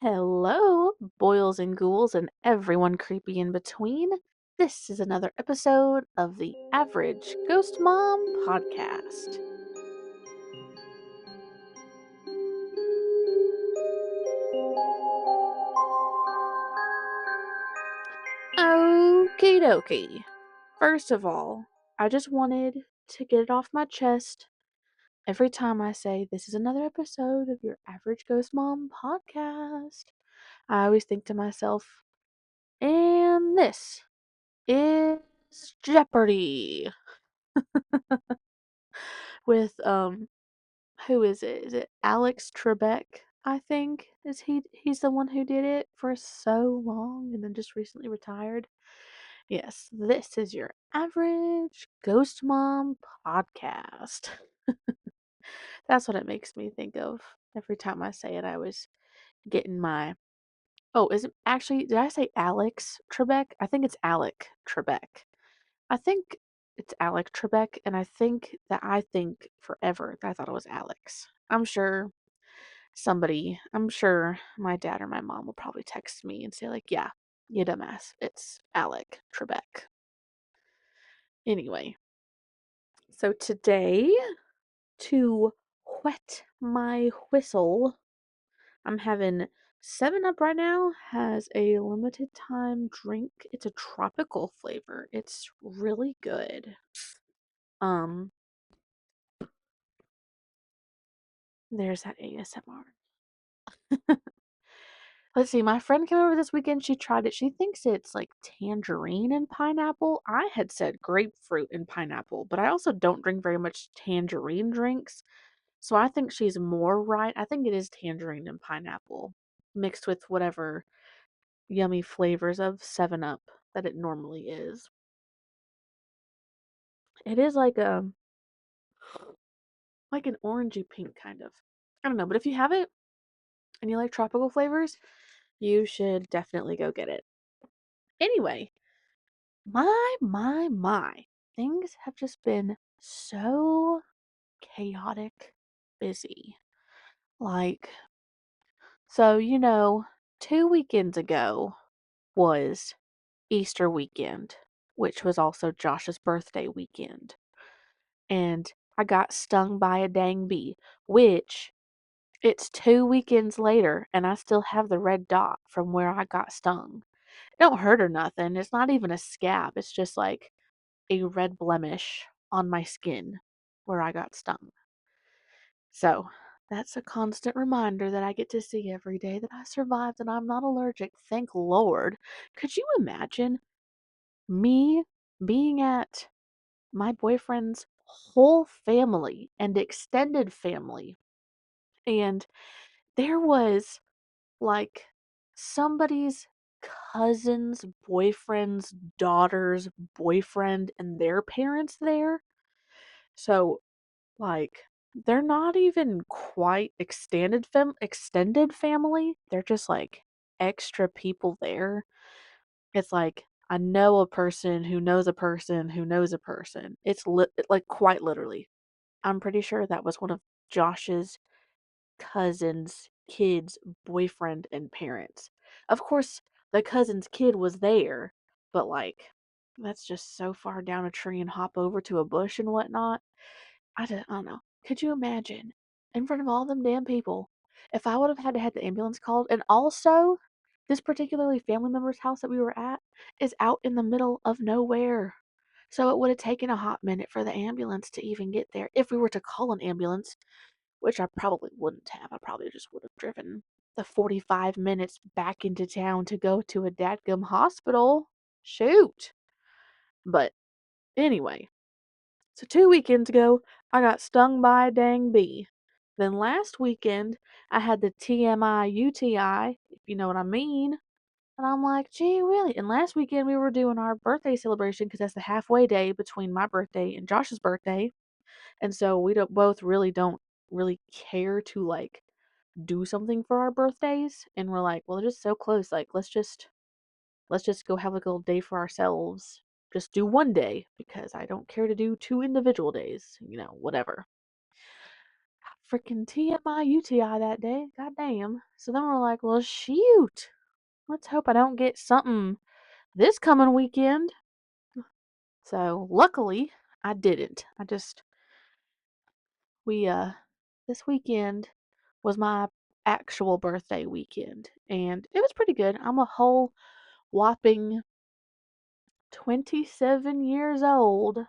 Hello, boils and ghouls, and everyone creepy in between. This is another episode of the Average Ghost Mom podcast. Okie dokie. First of all, I just wanted to get it off my chest. Every time I say this is another episode of your Average Ghost Mom podcast, I always think to myself, and this is Jeopardy with who is it? Is it Alex Trebek? I think is he's the one who did it for so long and then just recently retired. Yes, this is your average ghost mom podcast. That's what it makes me think of every time I say it. I was getting my is it actually did I say Alex Trebek? I think it's Alec Trebek. I think it's Alec Trebek, and I think forever that I thought it was Alex. I'm sure my dad or my mom will probably text me and say, like, yeah, you dumbass. It's Alec Trebek. Anyway, so today, to whet my whistle, I'm having 7 Up right now, has a limited time drink. It's a tropical flavor. It's really good. Um, there's that ASMR. Let's see, my friend came over this weekend, she tried it. She thinks it's like tangerine and pineapple. I had said grapefruit and pineapple, but I also don't drink very much tangerine drinks. So I think she's more right. I think it is tangerine and pineapple mixed with whatever yummy flavors of 7 Up that it normally is. It is like an orangey pink kind of. I don't know, but if you have it and you like tropical flavors, you should definitely go get it. Anyway, my. Things have just been so chaotic busy. Like, so, 2 weekends ago was Easter weekend, which was also Josh's birthday weekend. And I got stung by a dang bee, which it's 2 weekends later, and I still have the red dot from where I got stung. It don't hurt or nothing. It's not even a scab. It's just like a red blemish on my skin where I got stung. So that's a constant reminder that I get to see every day that I survived and I'm not allergic. Thank Lord. Could you imagine me being at my boyfriend's whole family and extended family, and there was like somebody's cousin's boyfriend's daughter's boyfriend and their parents there? So, like, they're not even quite extended family. They're just like extra people there. It's like I know a person who knows a person who knows a person. Like quite literally. I'm pretty sure that was one of Josh's cousin's kid's boyfriend and parents. Of course, the cousin's kid was there, but like that's just so far down a tree and hop over to a bush and whatnot. I don't know. Could you imagine in front of all them damn people if I would have had to have the ambulance called? And also, this particularly family member's house that we were at is out in the middle of nowhere. So it would have taken a hot minute for the ambulance to even get there if we were to call an ambulance, which I probably wouldn't have. I probably just would have driven the 45 minutes back into town to go to a dadgum hospital. Shoot. But anyway, so 2 weekends ago, I got stung by a dang bee. Then last weekend, I had the TMI UTI, if you know what I mean. And I'm like, gee, really? And last weekend, we were doing our birthday celebration because that's the halfway day between my birthday and Josh's birthday. And so we don't really care to like do something for our birthdays. And we're like, well, they're just so close. Like, let's just go have like a little day for ourselves. Just do one day because I don't care to do two individual days, whatever. freaking TMI UTI that day. God damn. So then we're like, well, shoot. Let's hope I don't get something this coming weekend. So luckily, I didn't. We, this weekend was my actual birthday weekend, and it was pretty good. I'm a whole whopping 27 years old.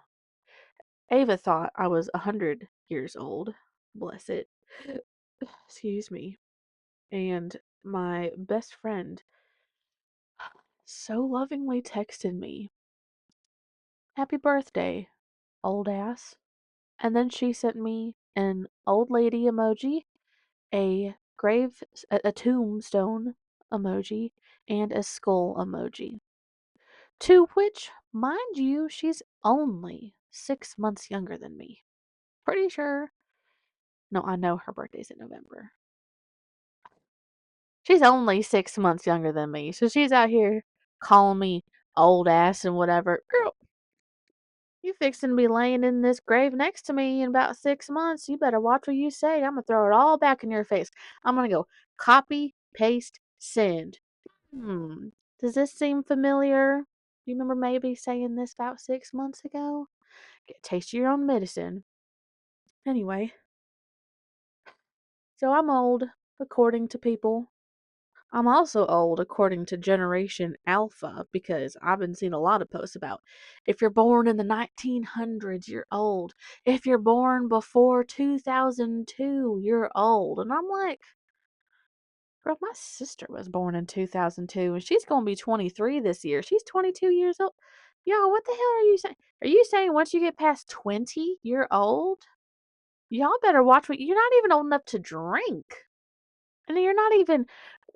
Ava thought I was 100 years old. Bless it. Excuse me. And my best friend so lovingly texted me, "Happy birthday, old ass." And then she sent me an old lady emoji, a tombstone emoji, and a skull emoji. To which, mind you, she's only 6 months younger than me. Pretty sure. No, I know her birthday's in November. She's only 6 months younger than me, so she's out here calling me old ass and whatever. Girl, you fixing to be laying in this grave next to me in about 6 months. You better watch what you say. I'm gonna throw it all back in your face. I'm gonna go copy, paste, send. Hmm. Does this seem familiar? You remember maybe saying this about 6 months ago? Get taste your own medicine. Anyway, so I'm old, according to people. I'm also old according to Generation Alpha because I've been seeing a lot of posts about if you're born in the 1900s, you're old. If you're born before 2002, you're old. And I'm like, girl, my sister was born in 2002 and she's going to be 23 this year. She's 22 years old. Y'all, what the hell are you saying? Are you saying once you get past 20, you're old? Y'all better watch what you're not even old enough to drink. And you're not even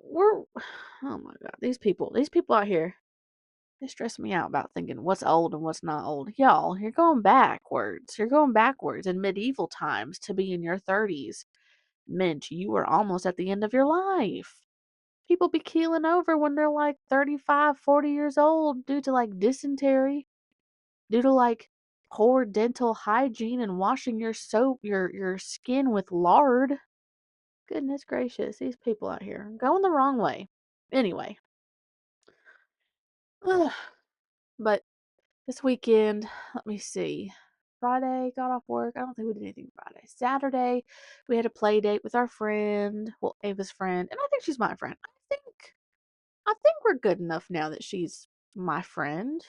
we're oh my god, these people out here, they stress me out about thinking what's old and what's not old. Y'all, you're going backwards. You're going backwards. In medieval times, to be in your 30s meant you were almost at the end of your life. People be keeling over when they're like 35, 40 years old due to like dysentery, due to like poor dental hygiene and washing your soap, your skin with lard. Goodness gracious, these people out here going the wrong way. Anyway, but this weekend, let me see. Friday, got off work. I don't think we did anything Friday. Saturday, we had a play date with our friend, well, Ava's friend, and I think she's my friend. I think we're good enough now that she's my friend.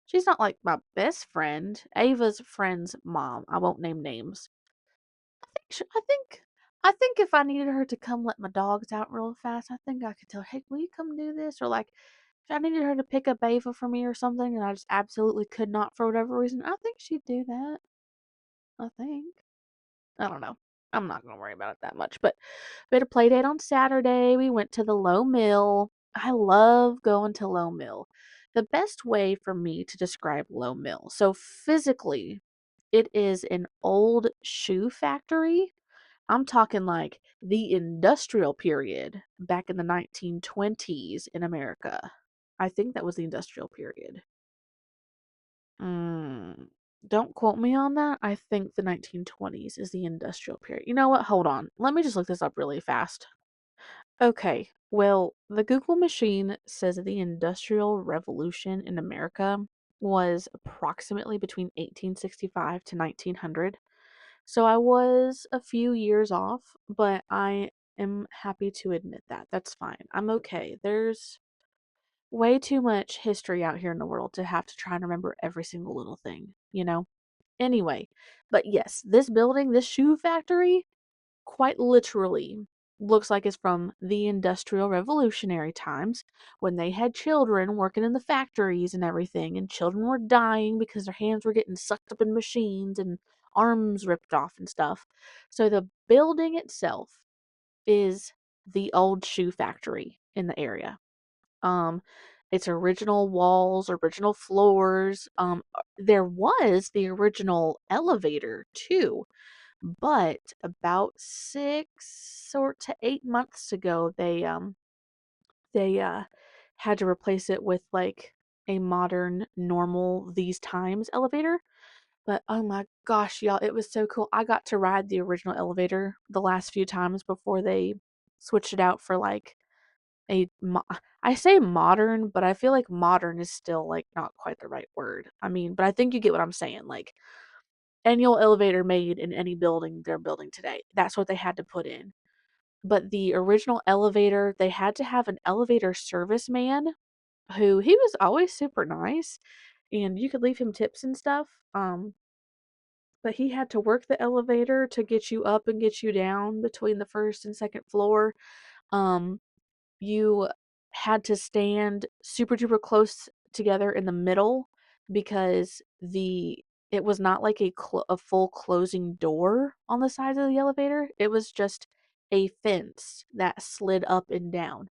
She's not like my best friend. Ava's friend's mom. I won't name names. Sh I think if I needed her to come let my dogs out real fast, I think I could tell her, "Hey, will you come do this?" Or like, if I needed her to pick up Ava for me or something, and I just absolutely could not for whatever reason, I think she'd do that. I think. I don't know. I'm not gonna worry about it that much. But we had a play date on Saturday. We went to the Low Mill. I love going to Low Mill. The best way for me to describe Low Mill. So physically, it is an old shoe factory. I'm talking like the industrial period back in the 1920s in America. I think that was the industrial period. Mm, don't quote me on that. I think the 1920s is the industrial period. You know what? Hold on. Let me just look this up really fast. Okay. Well, the Google machine says that the Industrial Revolution in America was approximately between 1865 to 1900. So I was a few years off, but I am happy to admit that. That's fine. I'm okay. There's way too much history out here in the world to have to try and remember every single little thing, you know? Anyway, but yes, this building, this shoe factory, quite literally looks like it's from the Industrial Revolutionary times when they had children working in the factories and everything, and children were dying because their hands were getting sucked up in machines and arms ripped off and stuff. So the building itself is the old shoe factory in the area. Um, its original walls, original floors. There was the original elevator too, but about 6 or to 8 months ago, they had to replace it with like a modern, normal these times elevator. But oh my gosh, y'all, it was so cool. I got to ride the original elevator the last few times before they switched it out for like a I say modern, but I feel like modern is still like not quite the right word. I mean, but I think you get what I'm saying. Like annual elevator made in any building they're building today. That's what they had to put in. But the original elevator, they had to have an elevator service man who he was always super nice and you could leave him tips and stuff. But he had to work the elevator to get you up and get you down between the first and second floor. Um, you had to stand super duper close together in the middle because it was not like a full closing door on the sides of the elevator. It was just a fence that slid up and down.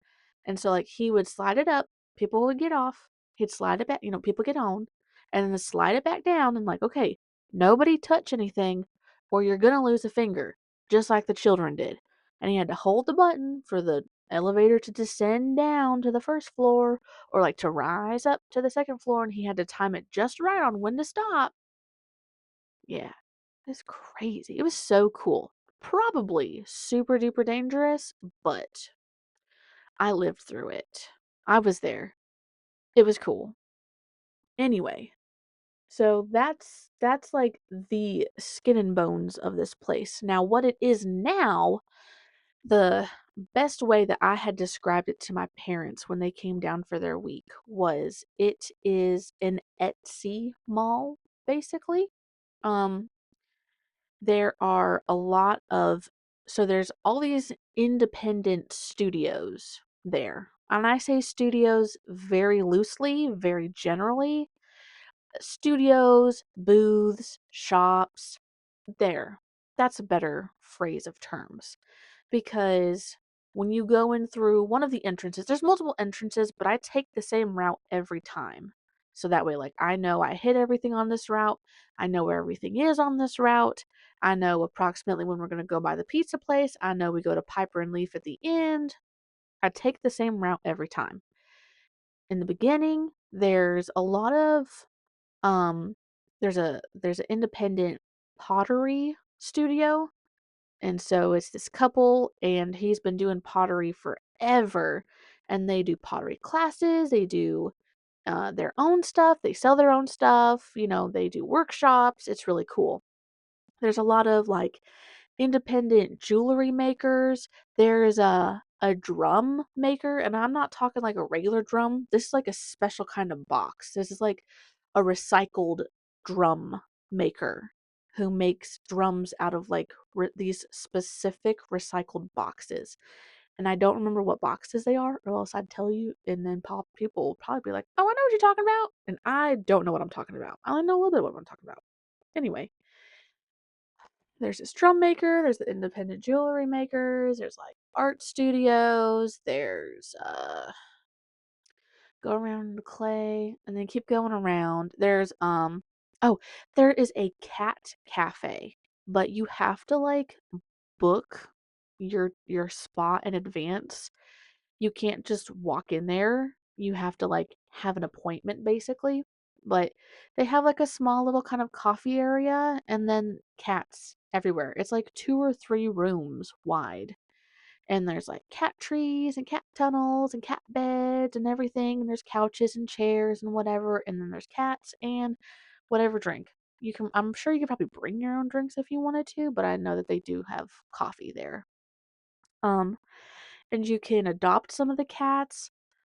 And so like he would slide it up, people would get off, he'd slide it back, people get on, and then slide it back down and like, okay, nobody touch anything or you're gonna lose a finger, just like the children did. And he had to hold the button for the elevator to descend down to the first floor or like to rise up to the second floor and he had to time it just right on when to stop. Yeah. It's crazy. It was so cool. Probably super duper dangerous, but I lived through it. I was there. It was cool. Anyway, so that's like the skin and bones of this place. Now what it is now, the best way that I had described it to my parents when they came down for their week was it is an Etsy mall, basically. Um, there are a lot of, so there's all these independent studios there. And I say studios very loosely, very generally. Studios, booths, shops, there. That's a better phrase of terms because when you go in through one of the entrances, there's multiple entrances, but I take the same route every time. So that way, like, I know I hit everything on this route. I know where everything is on this route. I know approximately when we're going to go by the pizza place. I know we go to Piper and Leaf at the end. I take the same route every time. In the beginning, there's a lot of um there's an independent pottery studio, and so it's this couple, and he's been doing pottery forever. And they do pottery classes, they do their own stuff, they sell their own stuff, they do workshops. It's really cool. There's a lot of like independent jewelry makers. There's a drum maker, and I'm not talking like a regular drum. This is like a special kind of box. This is like a recycled drum maker who makes drums out of like these specific recycled boxes. And I don't remember what boxes they are, or else I'd tell you, and then people will probably be like, "Oh, I know what you're talking about," and I don't know what I'm talking about. I only know a little bit of what I'm talking about. Anyway, there's this drum maker, there's the independent jewelry makers, there's like art studios, there's go around the clay and then keep going around. There's oh, there is a cat cafe, but you have to like book your spot in advance. You can't just walk in there. You have to like have an appointment basically. But they have like a small little kind of coffee area and then cats everywhere. It's like 2 or 3 rooms wide. And there's like cat trees and cat tunnels and cat beds and everything. And there's couches and chairs and whatever. And then there's cats and whatever drink. I'm sure you could probably bring your own drinks if you wanted to, but I know that they do have coffee there. Um, and you can adopt some of the cats.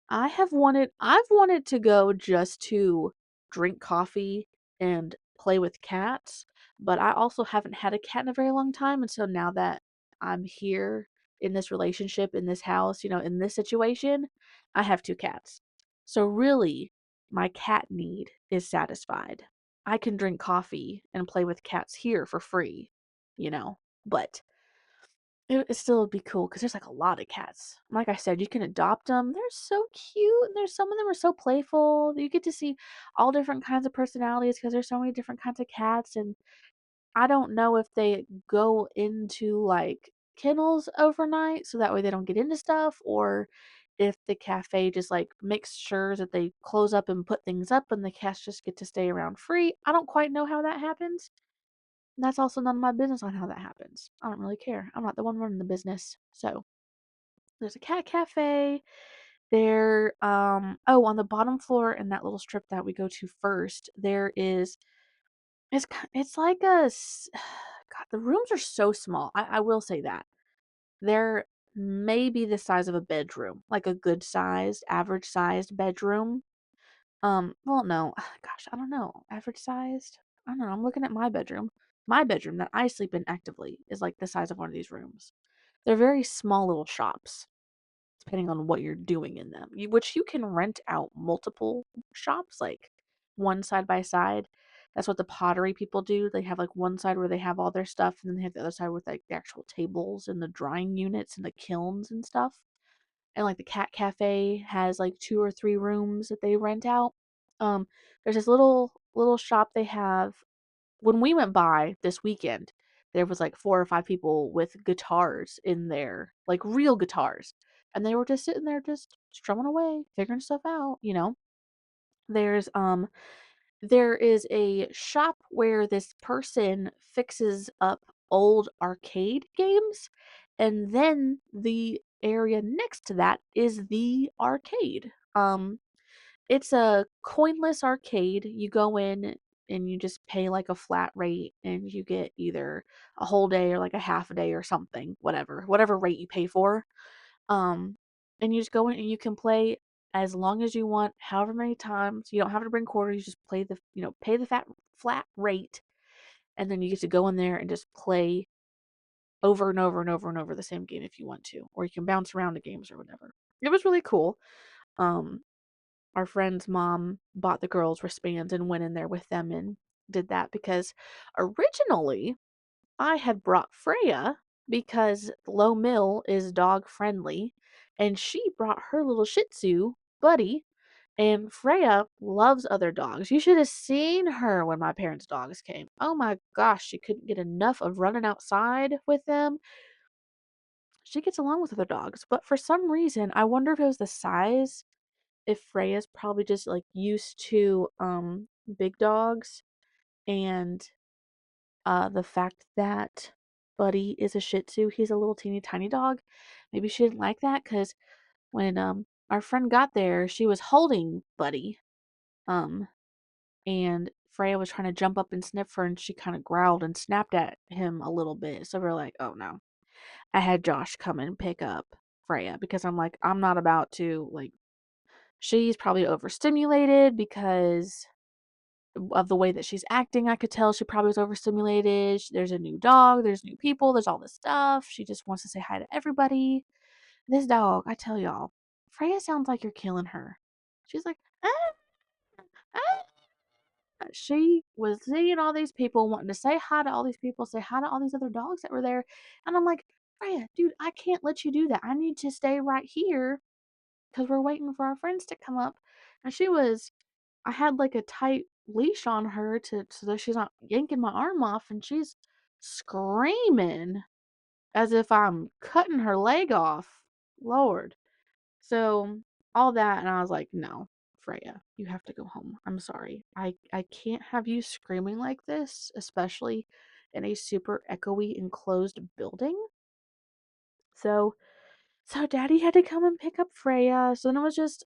I've wanted to go just to drink coffee and play with cats, but I also haven't had a cat in a very long time, and so now that I'm here in this relationship, in this house, in this situation, I have 2 cats. So really, my cat need is satisfied. I can drink coffee and play with cats here for free, you know. But it still would be cool because there's like a lot of cats. Like I said, you can adopt them. They're so cute, and there's some of them are so playful. You get to see all different kinds of personalities because there's so many different kinds of cats. And I don't know if they go into like kennels overnight so that way they don't get into stuff, or if the cafe just like makes sure that they close up and put things up and the cats just get to stay around free. I don't quite know how that happens. And that's also none of my business on how that happens. I don't really care. I'm not the one running the business. So there's a cat cafe. There, oh, on the bottom floor in that little strip that we go to first, there is, it's like God, the rooms are so small. I will say that. They're maybe the size of a bedroom, like a good sized, average sized bedroom. Well, no, gosh, I don't know. Average sized? I don't know. I'm looking at my bedroom. My bedroom that I sleep in actively is like the size of one of these rooms. They're very small little shops, depending on what you're doing in them. Which you can rent out multiple shops, like one side by side. That's what the pottery people do. They have like one side where they have all their stuff, and then they have the other side with like the actual tables and the drying units and the kilns and stuff. And like the cat cafe has like 2 or 3 rooms that they rent out. There's this little shop they have. When we went by this weekend, there was like 4 or 5 people with guitars in there, like real guitars. And they were just sitting there just strumming away, figuring stuff out. There's there is a shop where this person fixes up old arcade games, and then the area next to that is the arcade. It's a coinless arcade. You go in and you just pay like a flat rate and you get either a whole day or like a half a day or something, whatever rate you pay for. Um, and you just go in and you can play as long as you want, however many times. You don't have to bring quarters. You just play pay the flat rate, and then you get to go in there and just play over and over and over and over the same game if you want to, or you can bounce around the games or whatever. It was really cool. Um, our friend's mom bought the girls wristbands and went in there with them and did that because originally I had brought Freya because Low Mill is dog friendly, and she brought her little Shih Tzu, Buddy, and Freya loves other dogs. You should have seen her when my parents' dogs came. Oh my gosh, she couldn't get enough of running outside with them. She gets along with other dogs, but for some reason, I wonder if it was the size, if Freya's probably just like used to big dogs, and the fact that Buddy is a Shih Tzu, he's a little teeny tiny dog. Maybe she didn't like that because when our friend got there, she was holding Buddy, um, and Freya was trying to jump up and sniff her, and she kind of growled and snapped at him a little bit. So we're like, oh no. I had Josh come and pick up Freya because I'm like, I'm not about to like. She's probably overstimulated because of the way that she's acting. I could tell she probably was overstimulated. There's a new dog, there's new people, there's all this stuff. She just wants to say hi to everybody. This dog, I tell y'all, Freya sounds like you're killing her. She's like, ah, ah. She was seeing all these people, wanting to say hi to all these people, say hi to all these other dogs that were there. And I'm like, Freya, dude, I can't let you do that. I need to stay right here because we're waiting for our friends to come up. And I had like a tight leash on her to so that she's not yanking my arm off, and she's screaming as if I'm cutting her leg off. Lord. So all that, and I was like, no, Freya, you have to go home. I'm sorry. I can't have you screaming like this, especially in a super echoey enclosed building. So Daddy had to come and pick up Freya. So then it was just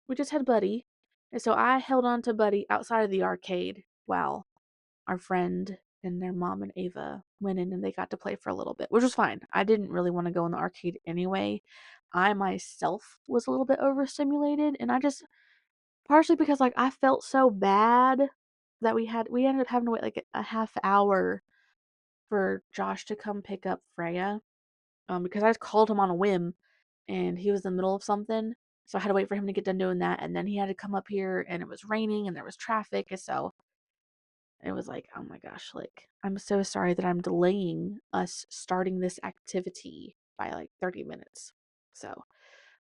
we just had Buddy. And so I held on to Buddy outside of the arcade while our friend and their mom and Ava went in and they got to play for a little bit, which was fine. I didn't really want to go in the arcade anyway. I myself was a little bit overstimulated, and I just partially because like I felt so bad that we ended up having to wait like a half hour for Josh to come pick up Freya. Because I just called him on a whim and he was in the middle of something. So I had to wait for him to get done doing that, and then he had to come up here and it was raining and there was traffic, and so it was like, oh my gosh, like I'm so sorry that I'm delaying us starting this activity by like 30 minutes. So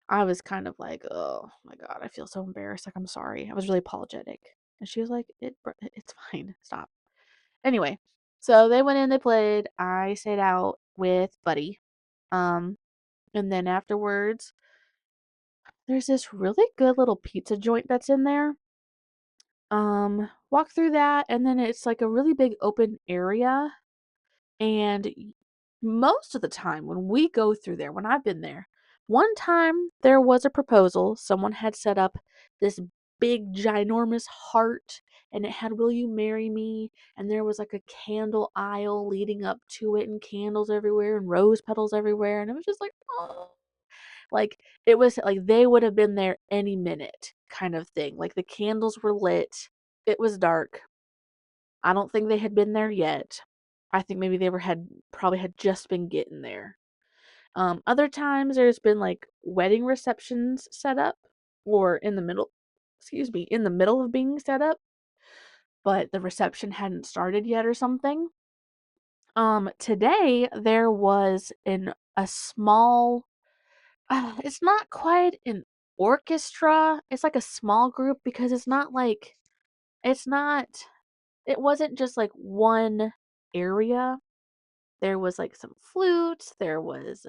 I was kind of like, oh my god, I feel so embarrassed. Like I'm sorry. I was really apologetic. And she was like, it's fine. Stop. Anyway, so they went in, they played. I stayed out with Buddy. Um, and then afterwards, there's this really good little pizza joint that's in there. Walk through that, and then it's like a really big open area. And most of the time when we go through there, when I've been there, one time there was a proposal. Someone had set up this big, ginormous heart, and it had "Will you marry me?" And there was like a candle aisle leading up to it, and candles everywhere, and rose petals everywhere. And it was just like, oh, like it was like they would have been there any minute kind of thing. Like the candles were lit, it was dark. I don't think they had been there yet. I think maybe they were had probably had just been getting there. Other times there's been like wedding receptions set up or in the middle, excuse me, in the middle of being set up, but the reception hadn't started yet or something. Today there was in a small it's not quite an orchestra. It's like a small group because it's not it wasn't just like one area. There was like some flutes, there was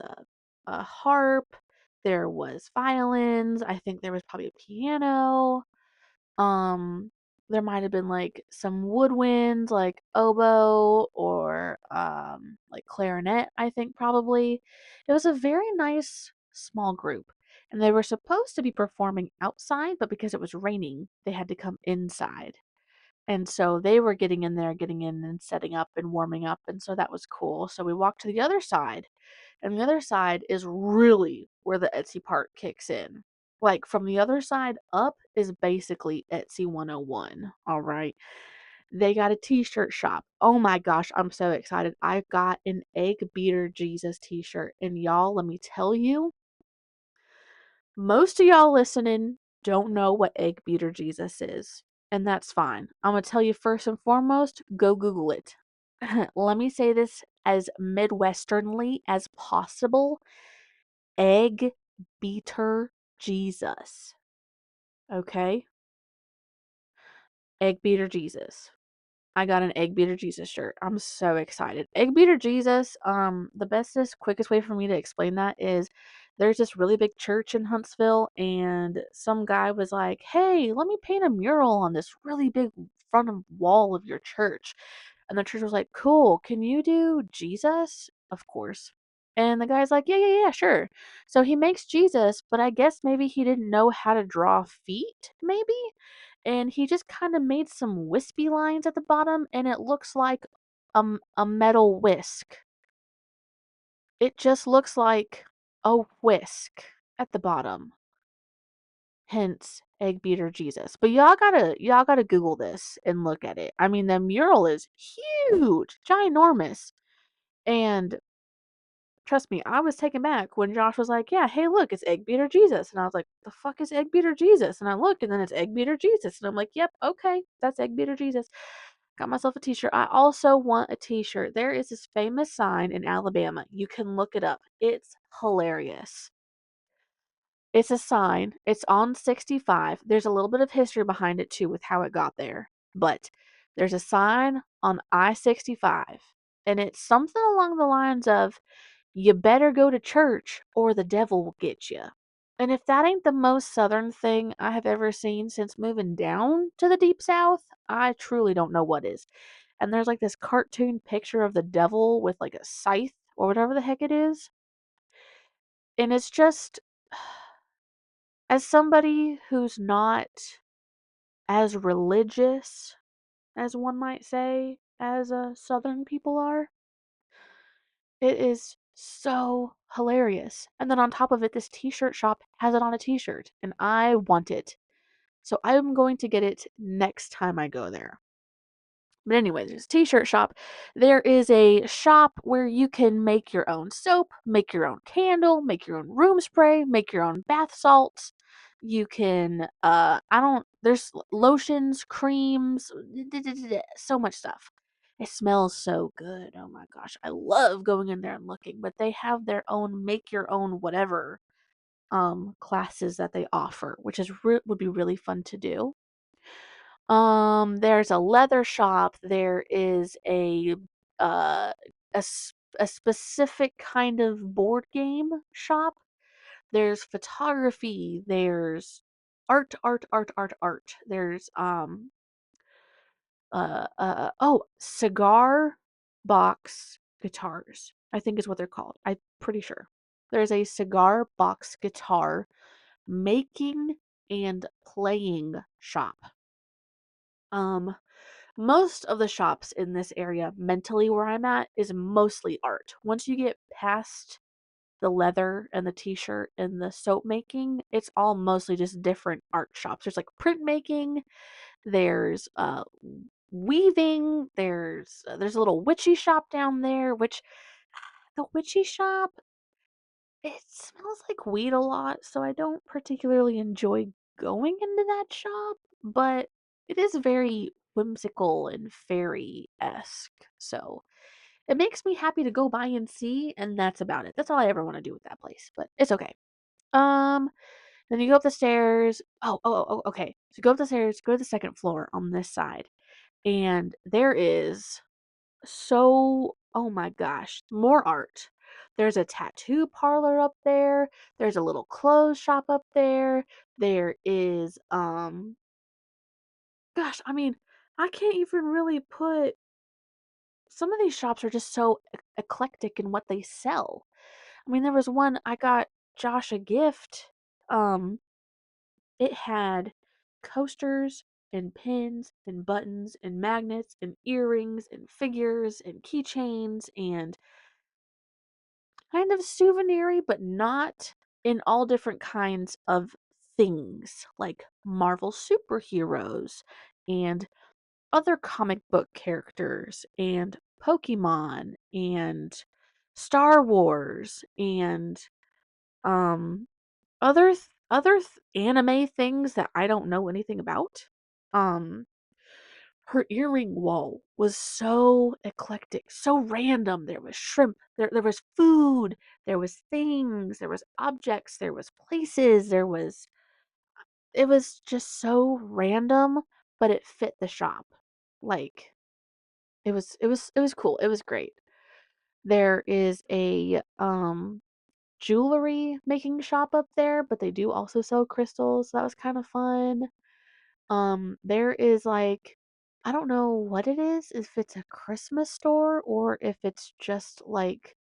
a harp, there was violins. I think there was probably a piano. Um, there might have been like some woodwinds, like oboe or like clarinet, I think probably. It was a very nice small group. And they were supposed to be performing outside, but because it was raining, they had to come inside. And so they were getting in there, getting in and setting up and warming up, and so that was cool. So we walked to the other side, and the other side is really where the Etsy part kicks in. Like from the other side up is basically Etsy 101, all right? They got a t-shirt shop. Oh my gosh, I'm so excited. I got an Egg Beater Jesus t-shirt, and y'all, let me tell you, most of y'all listening don't know what Egg Beater Jesus is, and that's fine. I'm going to tell you first and foremost, go Google it. Let me say this as Midwesternly as possible. Egg Beater Jesus. Okay? Egg Beater Jesus. I got an Egg Beater Jesus shirt. I'm so excited. Egg Beater Jesus, the bestest, quickest way for me to explain that is there's this really big church in Huntsville, and some guy was like, "Hey, let me paint a mural on this really big wall of your church." And the church was like, "Cool, can you do Jesus?" Of course. And the guy's like, "Yeah, yeah, yeah, sure." So he makes Jesus, but I guess maybe he didn't know how to draw feet, maybe? And he just kind of made some wispy lines at the bottom, and it looks like a metal whisk. It just looks like a whisk at the bottom. Hence Egg Beater Jesus. But y'all gotta Google this and look at it. I mean, the mural is huge, ginormous. And trust me, I was taken back when Josh was like, "Yeah, hey, look, it's Egg Beater Jesus." And I was like, "The fuck is Egg Beater Jesus?" And I looked, and then it's Egg Beater Jesus. And I'm like, "Yep, okay, that's Egg Beater Jesus." Got myself a t-shirt. I also want a t-shirt. There is this famous sign in Alabama. You can look it up. It's hilarious. It's a sign. It's on 65. There's a little bit of history behind it too with how it got there. But there's a sign on I-65, and it's something along the lines of, "You better go to church or the devil will get you." And if that ain't the most southern thing I have ever seen since moving down to the deep south, I truly don't know what is. And there's like this cartoon picture of the devil with like a scythe or whatever the heck it is. And it's just, as somebody who's not as religious as one might say as southern people are, it is so hilarious. And then on top of it, this t-shirt shop has it on a t-shirt, and I want it. So I'm going to get it next time I go there. But anyway, there's a t-shirt shop. There is a shop where you can make your own soap, make your own candle, make your own room spray, make your own bath salts. You can I don't there's lotions, creams, so much stuff. It smells so good. Oh my gosh. I love going in there and looking, but they have their own make your own whatever classes that they offer, which would be really fun to do. There's a leather shop. There is uh, a a specific kind of board game shop. There's photography, there's art, art, art, art, art. There's oh, cigar box guitars, I think is what they're called. I'm pretty sure. There's a cigar box guitar making and playing shop. Um, most of the shops in this area, mentally where I'm at, is mostly art. Once you get past the leather and the t-shirt and the soap making, it's all mostly just different art shops. There's like printmaking, there's weaving, there's a little witchy shop down there, which the witchy shop, it smells like weed a lot, so I don't particularly enjoy going into that shop, but it is very whimsical and fairy-esque. So it makes me happy to go by and see, and that's about it. That's all I ever want to do with that place, but it's okay. Um, then you go up the stairs. Okay. So you go up the stairs, go to the second floor on this side, and there is oh my gosh, more art. There's a tattoo parlor up there. There's a little clothes shop up there. There is gosh, I mean, I can't even really put some of these shops are just so eclectic in what they sell. I mean, there was one I got Josh a gift. Um, it had coasters and pins and buttons and magnets and earrings and figures and keychains and kind of souvenir but not in all different kinds of things like Marvel superheroes and other comic book characters and Pokemon and Star Wars and um anime things that I don't know anything about. Um her earring wall was so eclectic, so random. There was shrimp, there was food, there was things, there was objects, there was places, it was just so random, but it fit the shop. Like it was cool. It was great. There is a jewelry making shop up there, but they do also sell crystals. So that was kind of fun. There is like I don't know what it is, if it's a Christmas store or if it's just like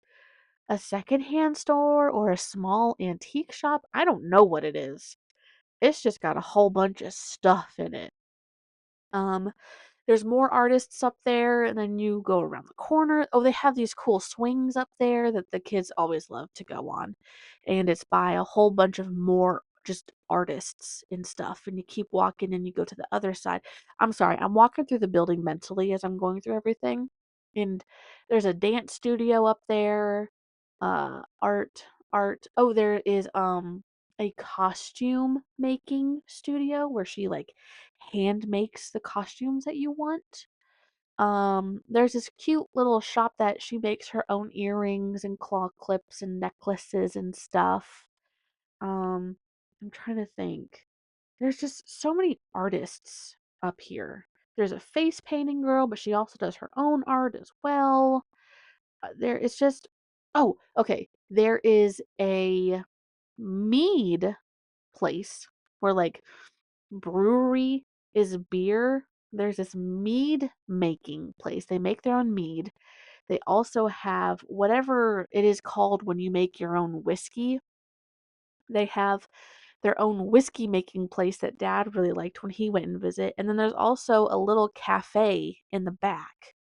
a secondhand store or a small antique shop. I don't know what it is. It's just got a whole bunch of stuff in it. Um, there's more artists up there, and then you go around the corner. Oh, they have these cool swings up there that the kids always love to go on. And it's by a whole bunch of more just artists and stuff. And you keep walking and you go to the other side. I'm sorry, I'm walking through the building mentally as I'm going through everything. And there's a dance studio up there. Art. Oh, there is a costume making studio where she like hand makes the costumes that you want. There's this cute little shop that she makes her own earrings and claw clips and necklaces and stuff. Um, I'm trying to think. There's just so many artists up here. There's a face painting girl, but she also does her own art as well. There it's just oh, okay. There is a mead place where like brewery is beer. There's this mead making place. They make their own mead. They also have whatever it is called when you make your own whiskey. They have their own whiskey making place that dad really liked when he went and visit. And then there's also a little cafe in the back,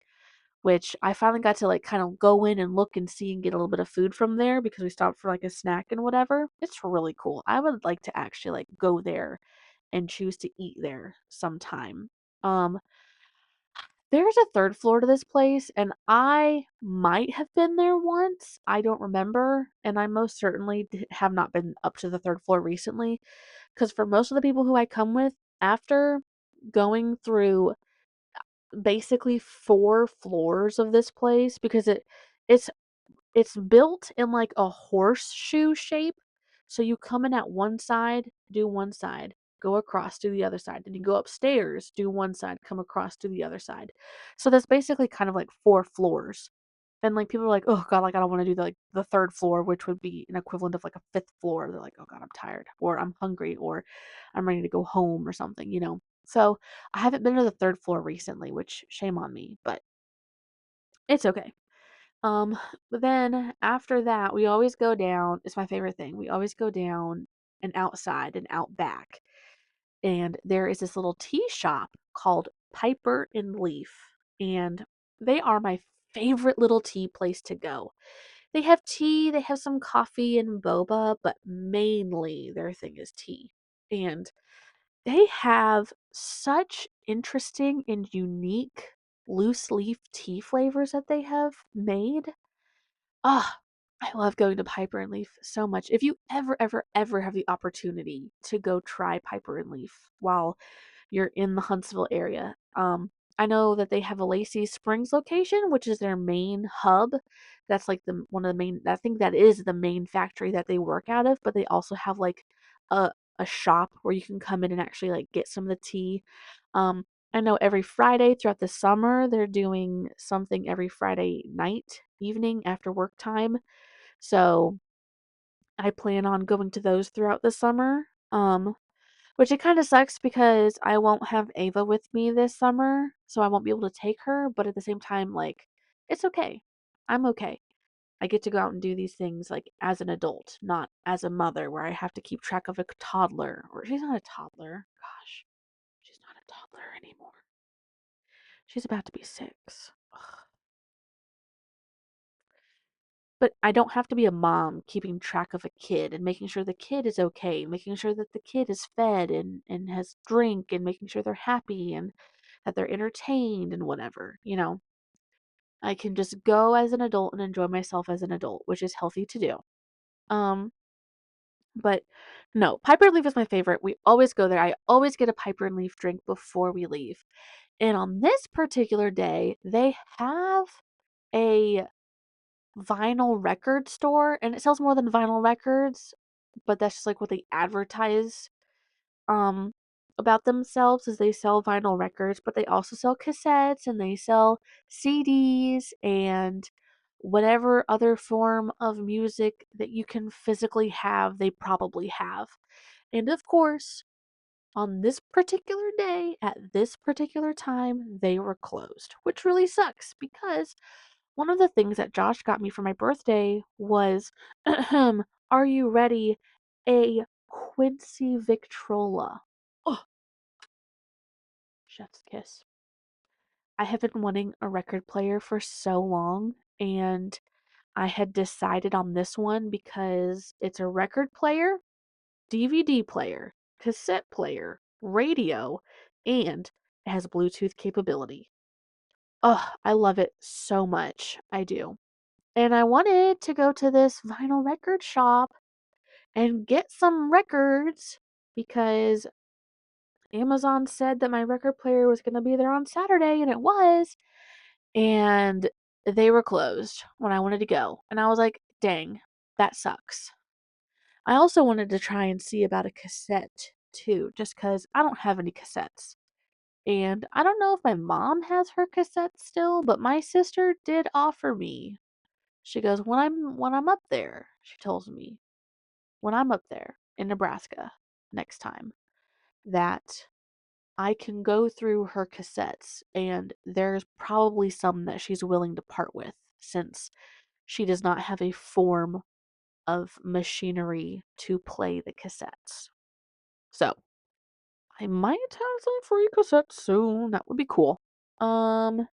which I finally got to like kind of go in and look and see and get a little bit of food from there because we stopped for like a snack and whatever. It's really cool. I would like to actually like go there and choose to eat there sometime. Um, there's a third floor to this place, and I might have been there once. I don't remember, and I most certainly have not been up to the third floor recently. Because for most of the people who I come with, after going through basically 4 floors of this place, because it's it's built in like a horseshoe shape. So you come in at one side, do one side, go across, do the other side. Then you go upstairs, do one side, come across, do the other side. So that's basically kind of like 4 floors. And, like, people are like, "Oh god, like, I don't wanna do the, like, the 3rd floor," which would be an equivalent of, like, a 5th floor. They're like, "Oh god, I'm tired," or "I'm hungry," or "I'm ready to go home," or something, you know? So, I haven't been to the 3rd floor recently, which shame on me, but it's okay. Um, but then after that, we always go down, it's my favorite thing, we always go down and outside and out back, and there is this little tea shop called Piper and Leaf, and they are my favorite little tea place to go. They have tea, they have some coffee and boba, but mainly their thing is tea. And they have such interesting and unique loose leaf tea flavors that they have made. Ah, I love going to Piper and Leaf so much. If you ever, ever, ever have the opportunity to go try Piper and Leaf while you're in the Huntsville area. I know that they have a Lacey Springs location, which is their main hub. That's like the one of the main. I think that is the main factory that they work out of. But they also have like a shop where you can come in and actually like get some of the tea. I know every Friday throughout the summer they're doing something every Friday night, evening after work time. So I plan on going to those throughout the summer. Which it kinda sucks because I won't have Ava with me this summer, so I won't be able to take her, but at the same time, like, it's okay. I'm okay. I get to go out and do these things, like, as an adult, not as a mother where I have to keep track of a toddler, or she's not a toddler. Gosh, she's not a toddler anymore. She's about to be 6. But I don't have to be a mom keeping track of a kid and making sure the kid is okay, making sure that the kid is fed and has drink and making sure they're happy and that they're entertained and whatever, you know. I can just go as an adult and enjoy myself as an adult, which is healthy to do. Um, but no, Piper and Leaf is my favorite. We always go there. I always get a Piper and Leaf drink before we leave. And on this particular day, they have a vinyl record store, and it sells more than vinyl records, but that's just like what they advertise um about themselves is they sell vinyl records, but they also sell cassettes and they sell CDs and whatever other form of music that you can physically have, they probably have. And of course, on this particular day, at this particular time, they were closed, which really sucks because one of the things that Josh got me for my birthday was, are you ready? A Quincy Victrola. Oh, chef's kiss. I have been wanting a record player for so long, and I had decided on this one because it's a record player, DVD player, cassette player, radio, and it has Bluetooth capability. Oh, I love it so much. I do. And I wanted to go to this vinyl record shop and get some records because Amazon said that my record player was going to be there on Saturday, and it was. And they were closed when I wanted to go. And I was like, dang, that sucks. I also wanted to try and see about a cassette too, just because I don't have any cassettes. And I don't know if my mom has her cassette still, but my sister did offer me. She goes, when I'm up there, she tells me, when I'm up there in Nebraska next time, that I can go through her cassettes and there's probably some that she's willing to part with since she does not have a form of machinery to play the cassettes. So, I might have some free cassettes soon. That would be cool. Um,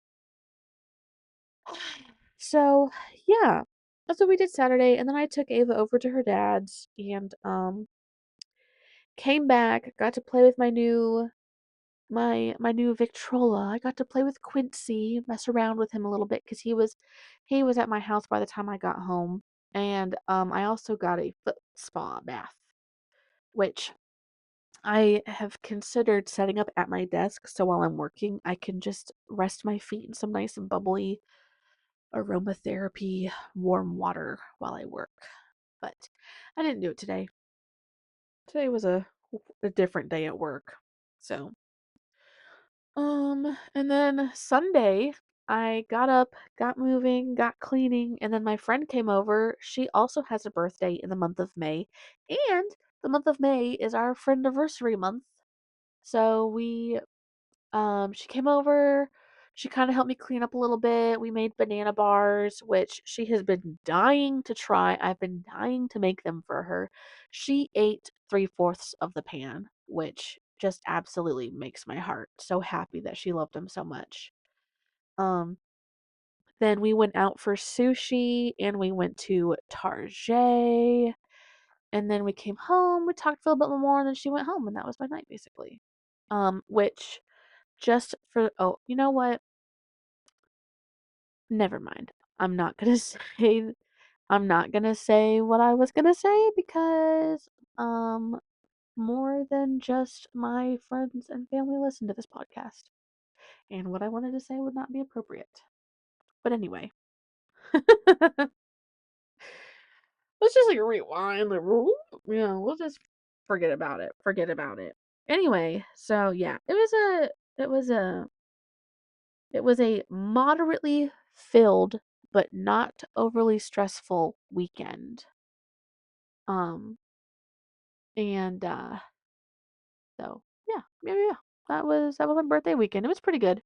so yeah. That's what we did Saturday, and then I took Ava over to her dad's and came back, got to play with my new Victrola. I got to play with Quincy, mess around with him a little bit because he was at my house by the time I got home. And I also got a foot spa bath, which I have considered setting up at my desk so while I'm working, I can just rest my feet in some nice and bubbly aromatherapy warm water while I work. But I didn't do it today. Today was a different day at work. So, and then Sunday. I got up, got moving, got cleaning, and then my friend came over. She also has a birthday in the month of May, and the month of May is our friendiversary month. So she came over, she kind of helped me clean up a little bit. We made banana bars, which she has been dying to try. I've been dying to make them for her. She ate 3/4 of the pan, which just absolutely makes my heart so happy that she loved them so much. Um, then we went out for sushi and we went to Target. And then we came home, we talked for a little bit more, and then she went home, and that was my night basically. Which just for oh, you know what? Never mind. I'm not gonna say I'm not gonna say what I was gonna say because more than just my friends and family listen to this podcast. And what I wanted to say would not be appropriate. But anyway. Let's just like rewind we'll just forget about it. Forget about it. Anyway, so yeah, it was a it was a moderately filled but not overly stressful weekend. Um and so yeah. That was my birthday weekend. It was pretty good.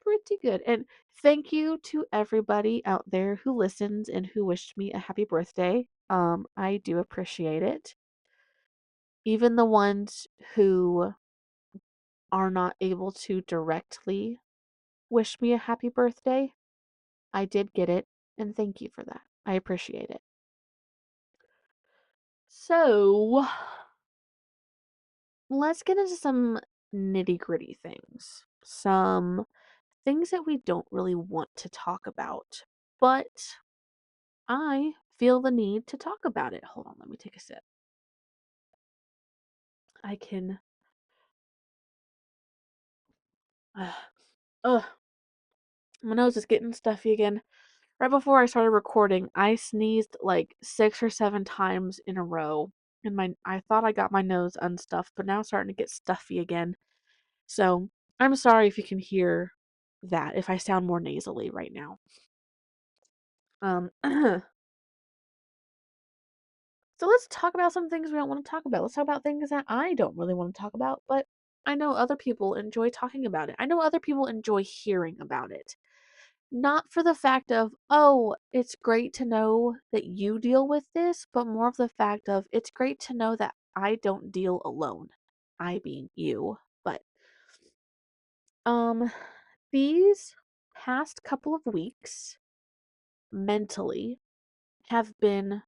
Pretty good. And thank you to everybody out there who listens and who wished me a happy birthday. I do appreciate it. Even the ones who are not able to directly wish me a happy birthday, I did get it, and thank you for that. I appreciate it. So, let's get into some nitty-gritty things. Some things that we don't really want to talk about, but I feel the need to talk about it. Hold on, let me take a sip. I can. Ugh, ugh, my nose is getting stuffy again. Right before I started recording, I sneezed like 6 or 7 times in a row. And I thought I got my nose unstuffed, but now it's starting to get stuffy again. So I'm sorry if you can hear that, if I sound more nasally right now. So let's talk about some things we don't want to talk about. Let's talk about things that I don't really want to talk about, but I know other people enjoy talking about it. I know other people enjoy hearing about it. Not for the fact of, oh, it's great to know that you deal with this, but more of the fact of, it's great to know that I don't deal alone. I being you. But, um, these past couple of weeks, mentally, have been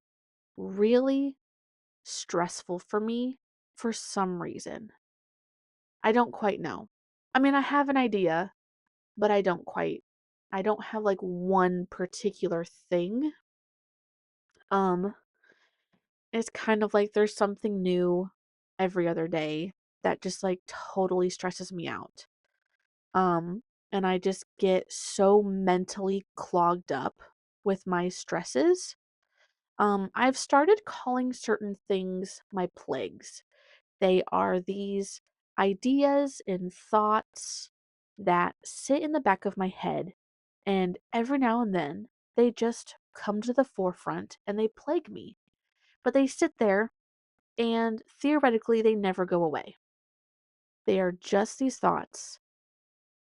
really stressful for me for some reason. I don't quite know. I mean, I have an idea, but I don't have like one particular thing. Um, It's kind of like there's something new every other day that just like totally stresses me out. Um, and I just get so mentally clogged up with my stresses. I've started calling certain things my plagues. They are these ideas and thoughts that sit in the back of my head, and every now and then they just come to the forefront and they plague me. But they sit there and theoretically they never go away. They are just these thoughts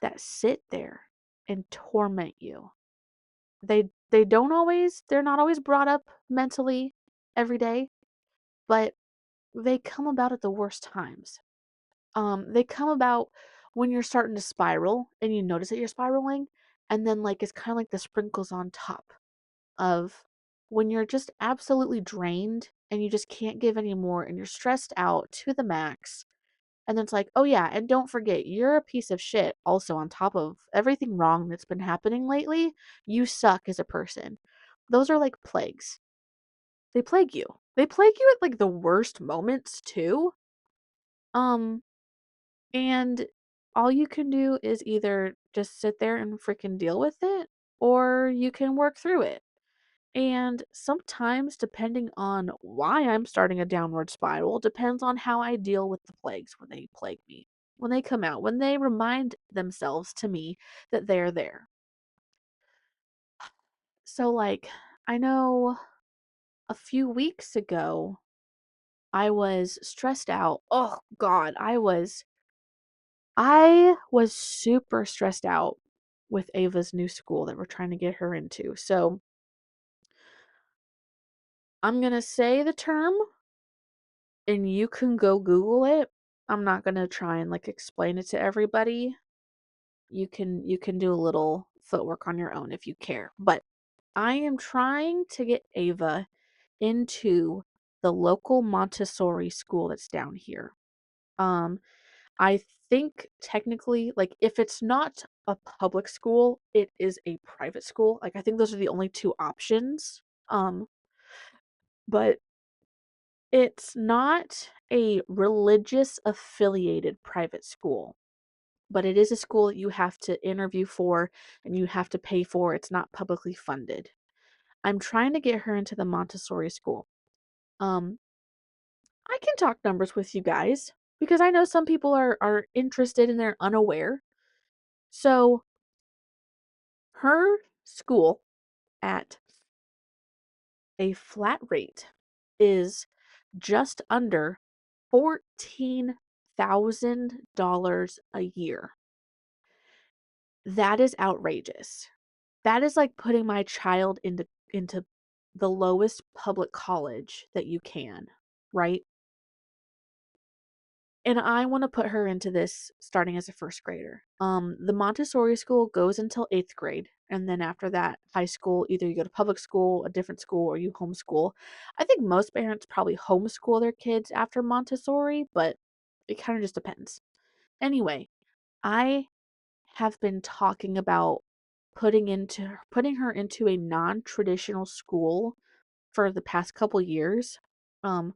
that sit there and torment you. They're not always brought up mentally every day, but they come about at the worst times. They come about when you're starting to spiral and you notice that you're spiraling, and then like it's kind of like the sprinkles on top of when you're just absolutely drained and you just can't give any more and you're stressed out to the max. And then it's like, oh yeah, and don't forget, you're a piece of shit also on top of everything wrong that's been happening lately. You suck as a person. Those are like plagues. They plague you. They plague you at like the worst moments too. Um, and all you can do is either just sit there and freaking deal with it, or you can work through it. And sometimes, depending on why I'm starting a downward spiral, depends on how I deal with the plagues when they plague me, when they come out, when they remind themselves to me that they're there. So, like, I know a few weeks ago, I was stressed out. Oh God, I was super stressed out with Ava's new school that we're trying to get her into. So, I'm gonna say the term and you can go Google it. I'm not gonna try and like explain it to everybody. You can do a little footwork on your own if you care. But I am trying to get Ava into the local Montessori school that's down here. Um, I think technically, like, if it's not a public school, it is a private school. Like, I think those are the only two options. But it's not a religious affiliated private school, but it is a school that you have to interview for and you have to pay for. It's not publicly funded. I'm trying to get her into the Montessori school. Um, I can talk numbers with you guys because I know some people are interested and they're unaware. So her school at a flat rate is just under $14,000 a year. That is outrageous. That is like putting my child into the lowest public college that you can, right? And I want to put her into this starting as a first grader. The Montessori school goes until 8th grade, and then after that, high school, either you go to public school, a different school, or you homeschool. I think most parents probably homeschool their kids after Montessori, but it kind of just depends. Anyway, I have been talking about putting her into a non-traditional school for the past couple years. Um,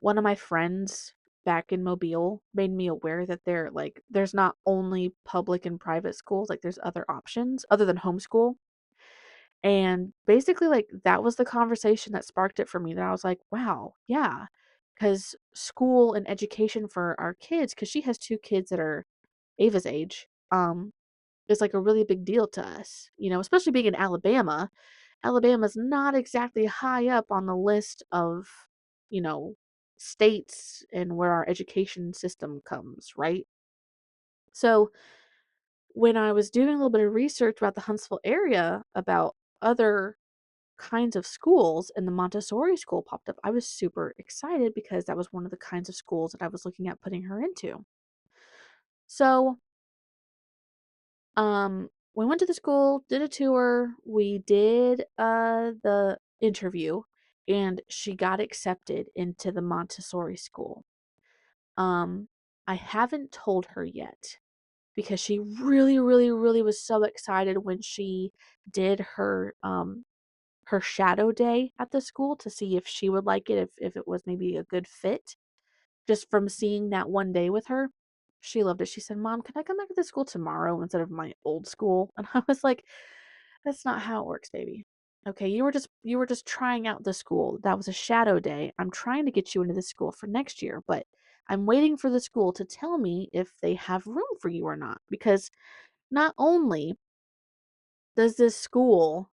One of my friends back in Mobile made me aware that there's not only public and private schools, like there's other options other than homeschool. And basically like that was the conversation that sparked it for me that I was like, wow, yeah. Cuz school and education for our kids, cuz she has two kids that are Ava's age, is like a really big deal to us. Especially being in Alabama. Alabama's not exactly high up on the list of, you know, states and where our education system comes, right? So, when I was doing a little bit of research about the Huntsville area about other kinds of schools and the Montessori school popped up, I was super excited because that was one of the kinds of schools that I was looking at putting her into. So, we went to the school, did a tour, we did the interview, and she got accepted into the Montessori school. Um, I haven't told her yet because she really, really, really was so excited when she did her shadow day at the school to see if she would like it, if it was maybe a good fit. Just from seeing that one day with her, she loved it. She said, "Mom, can I come back to the school tomorrow instead of my old school?" And I was like, "That's not how it works, baby. Okay, you were just trying out the school. That was a shadow day. I'm trying to get you into the school for next year, but I'm waiting for the school to tell me if they have room for you or not because not only does this school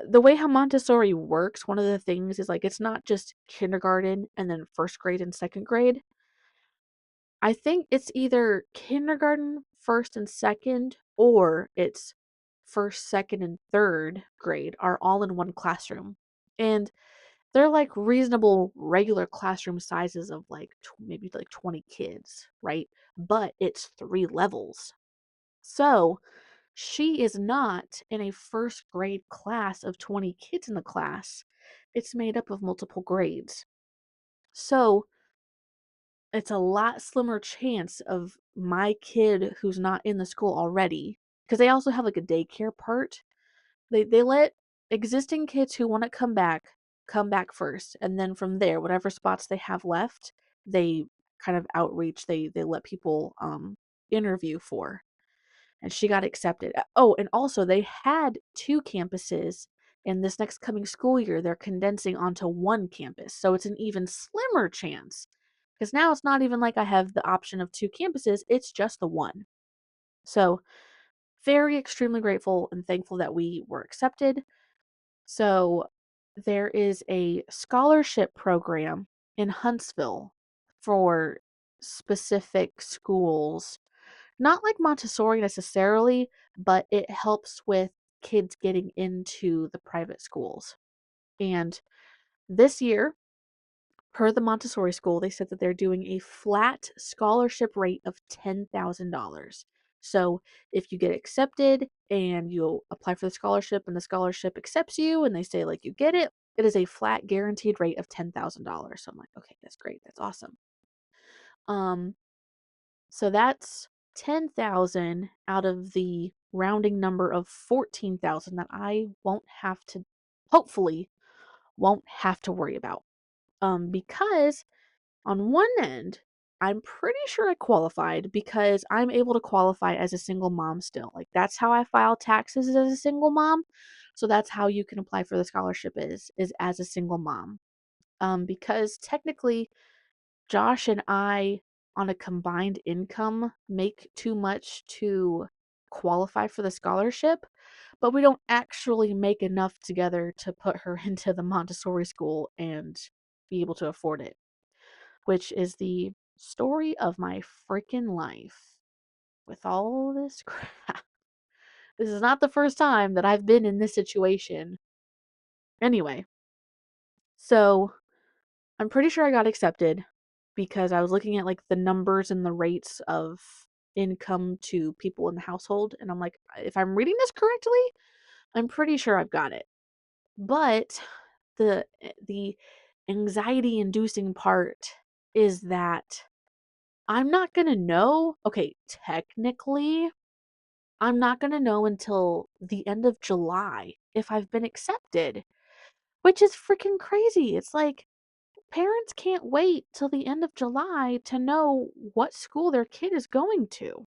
the way how Montessori works, one of the things is like it's not just kindergarten and then first grade and second grade. I think it's either kindergarten, first and second, or it's first, second, and third grade are all in one classroom. And they're like reasonable regular classroom sizes of like maybe like 20 kids, right? But it's three levels. So she is not in a first grade class of 20 kids in the class. It's made up of multiple grades. So it's a lot slimmer chance of my kid who's not in the school already, because they also have like a daycare part. They let existing kids who want to come back first, and then from there, whatever spots they have left, they kind of outreach. They let people interview for. And she got accepted. Oh, and also they had two campuses. In this next coming school year, they're condensing onto one campus. So it's an even slimmer chance. Because now it's not even like I have the option of two campuses, it's just the one. So, very extremely grateful and thankful that we were accepted. So there is a scholarship program in Huntsville for specific schools. Not like Montessori necessarily, but it helps with kids getting into the private schools. And this year, per the Montessori school, they said that they're doing a flat scholarship rate of $10,000. So if you get accepted and you apply for the scholarship and the scholarship accepts you and they say like you get it, it is a flat guaranteed rate of $10,000. So I'm like, okay, that's great. That's awesome. Um, so that's 10,000 out of the rounding number of 14,000 that I won't have to, hopefully, won't have to worry about. Because on one end, I'm pretty sure I qualified because I'm able to qualify as a single mom still. Like that's how I file taxes as a single mom. So that's how you can apply for the scholarship is as a single mom. Because technically Josh and I on a combined income make too much to qualify for the scholarship, but we don't actually make enough together to put her into the Montessori school and be able to afford it, which is the story of my freaking life with all this crap. This is not the first time that I've been in this situation. Anyway, so I'm pretty sure I got accepted because I was looking at like the numbers and the rates of income to people in the household and I'm like if I'm reading this correctly, I'm pretty sure I've got it. But the anxiety inducing part is that I'm not going to know. Okay, technically, I'm not going to know until the end of July if I've been accepted, which is freaking crazy. It's like parents can't wait till the end of July to know what school their kid is going to.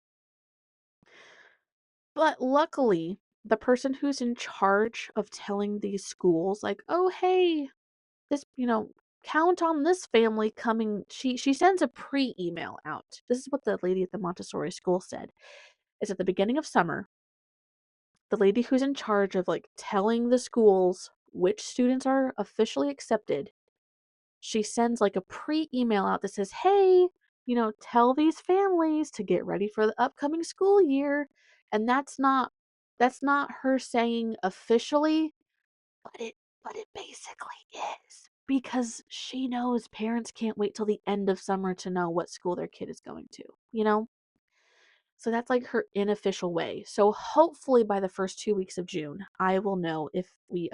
But luckily, the person who's in charge of telling these schools, like, oh, hey, this, count on this family coming. She sends a pre-email out. This is what the lady at the Montessori school said. Is at the beginning of summer, the lady who's in charge of like telling the schools which students are officially accepted, she sends like a pre-email out that says, "Hey, tell these families to get ready for the upcoming school year." And that's not her saying officially, but it basically is because she knows parents can't wait till the end of summer to know what school their kid is going to, you know? So that's like her unofficial way. So hopefully by the first 2 weeks of June, I will know if we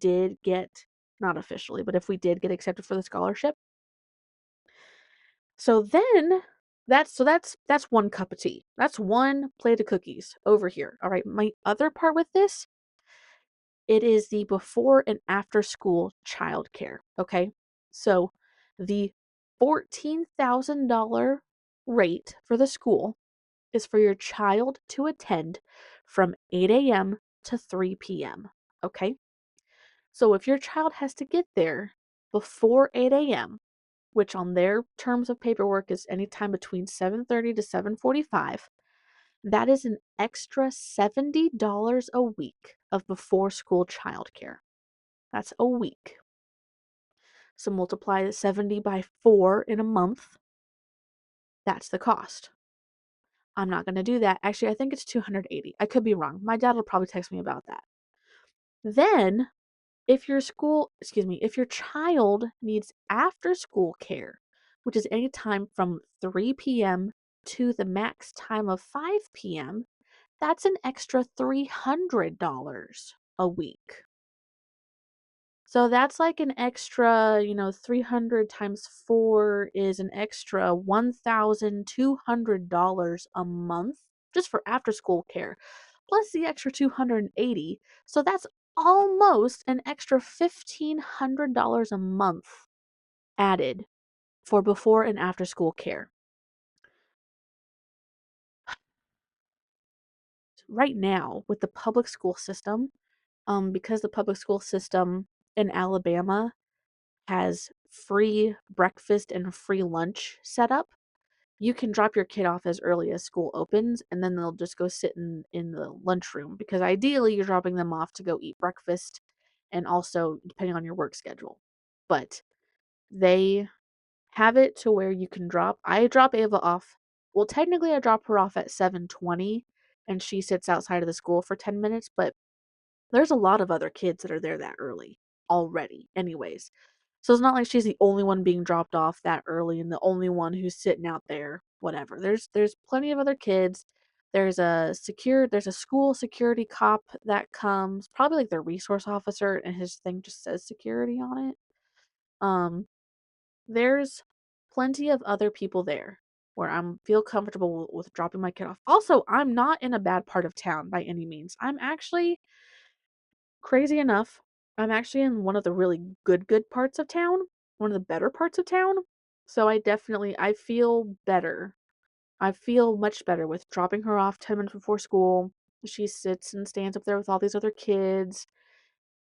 did get, not officially, but if we did get accepted for the scholarship. So then that's one cup of tea. That's one plate of cookies over here. All right. My other part with this, it is the before and after school childcare. Okay. So the $14,000 rate for the school is for your child to attend from 8 a.m. to 3 p.m. Okay? So if your child has to get there before 8 a.m., which on their terms of paperwork is anytime between 7:30 to 7:45, that is an extra $70 a week of before school childcare. That's a week. So multiply the 70 by 4 in a month. That's the cost. I'm not going to do that. Actually, I think it's 280. I could be wrong. My dad will probably text me about that. Then, if your child needs after school care, which is any time from 3 p.m. to the max time of 5 p.m., that's an extra $300 a week. So that's like an extra, 300 times 4 is an extra $1,200 a month just for after school care, plus the extra 280. So that's almost an extra $1,500 a month added for before and after school care. Right now, with the public school system, because the public school system in Alabama has free breakfast and free lunch set up, you can drop your kid off as early as school opens, and then they'll just go sit in the lunchroom, because ideally you're dropping them off to go eat breakfast, and also depending on your work schedule. But they have it to where you can drop I drop Ava off. Well, technically I drop her off at 7:20 and she sits outside of the school for 10 minutes, but there's a lot of other kids that are there that early already anyways. So it's not like she's the only one being dropped off that early and the only one who's sitting out there, whatever. There's plenty of other kids. There's a school security cop that comes, probably like their resource officer, and his thing just says security on it. Um there's plenty of other people there where I'm feel comfortable with dropping my kid off. Also, I'm not in a bad part of town by any means. I'm actually, crazy enough, I'm actually in one of the really good parts of town, one of the better parts of town. So I feel better. I feel much better with dropping her off 10 minutes before school. She sits and stands up there with all these other kids,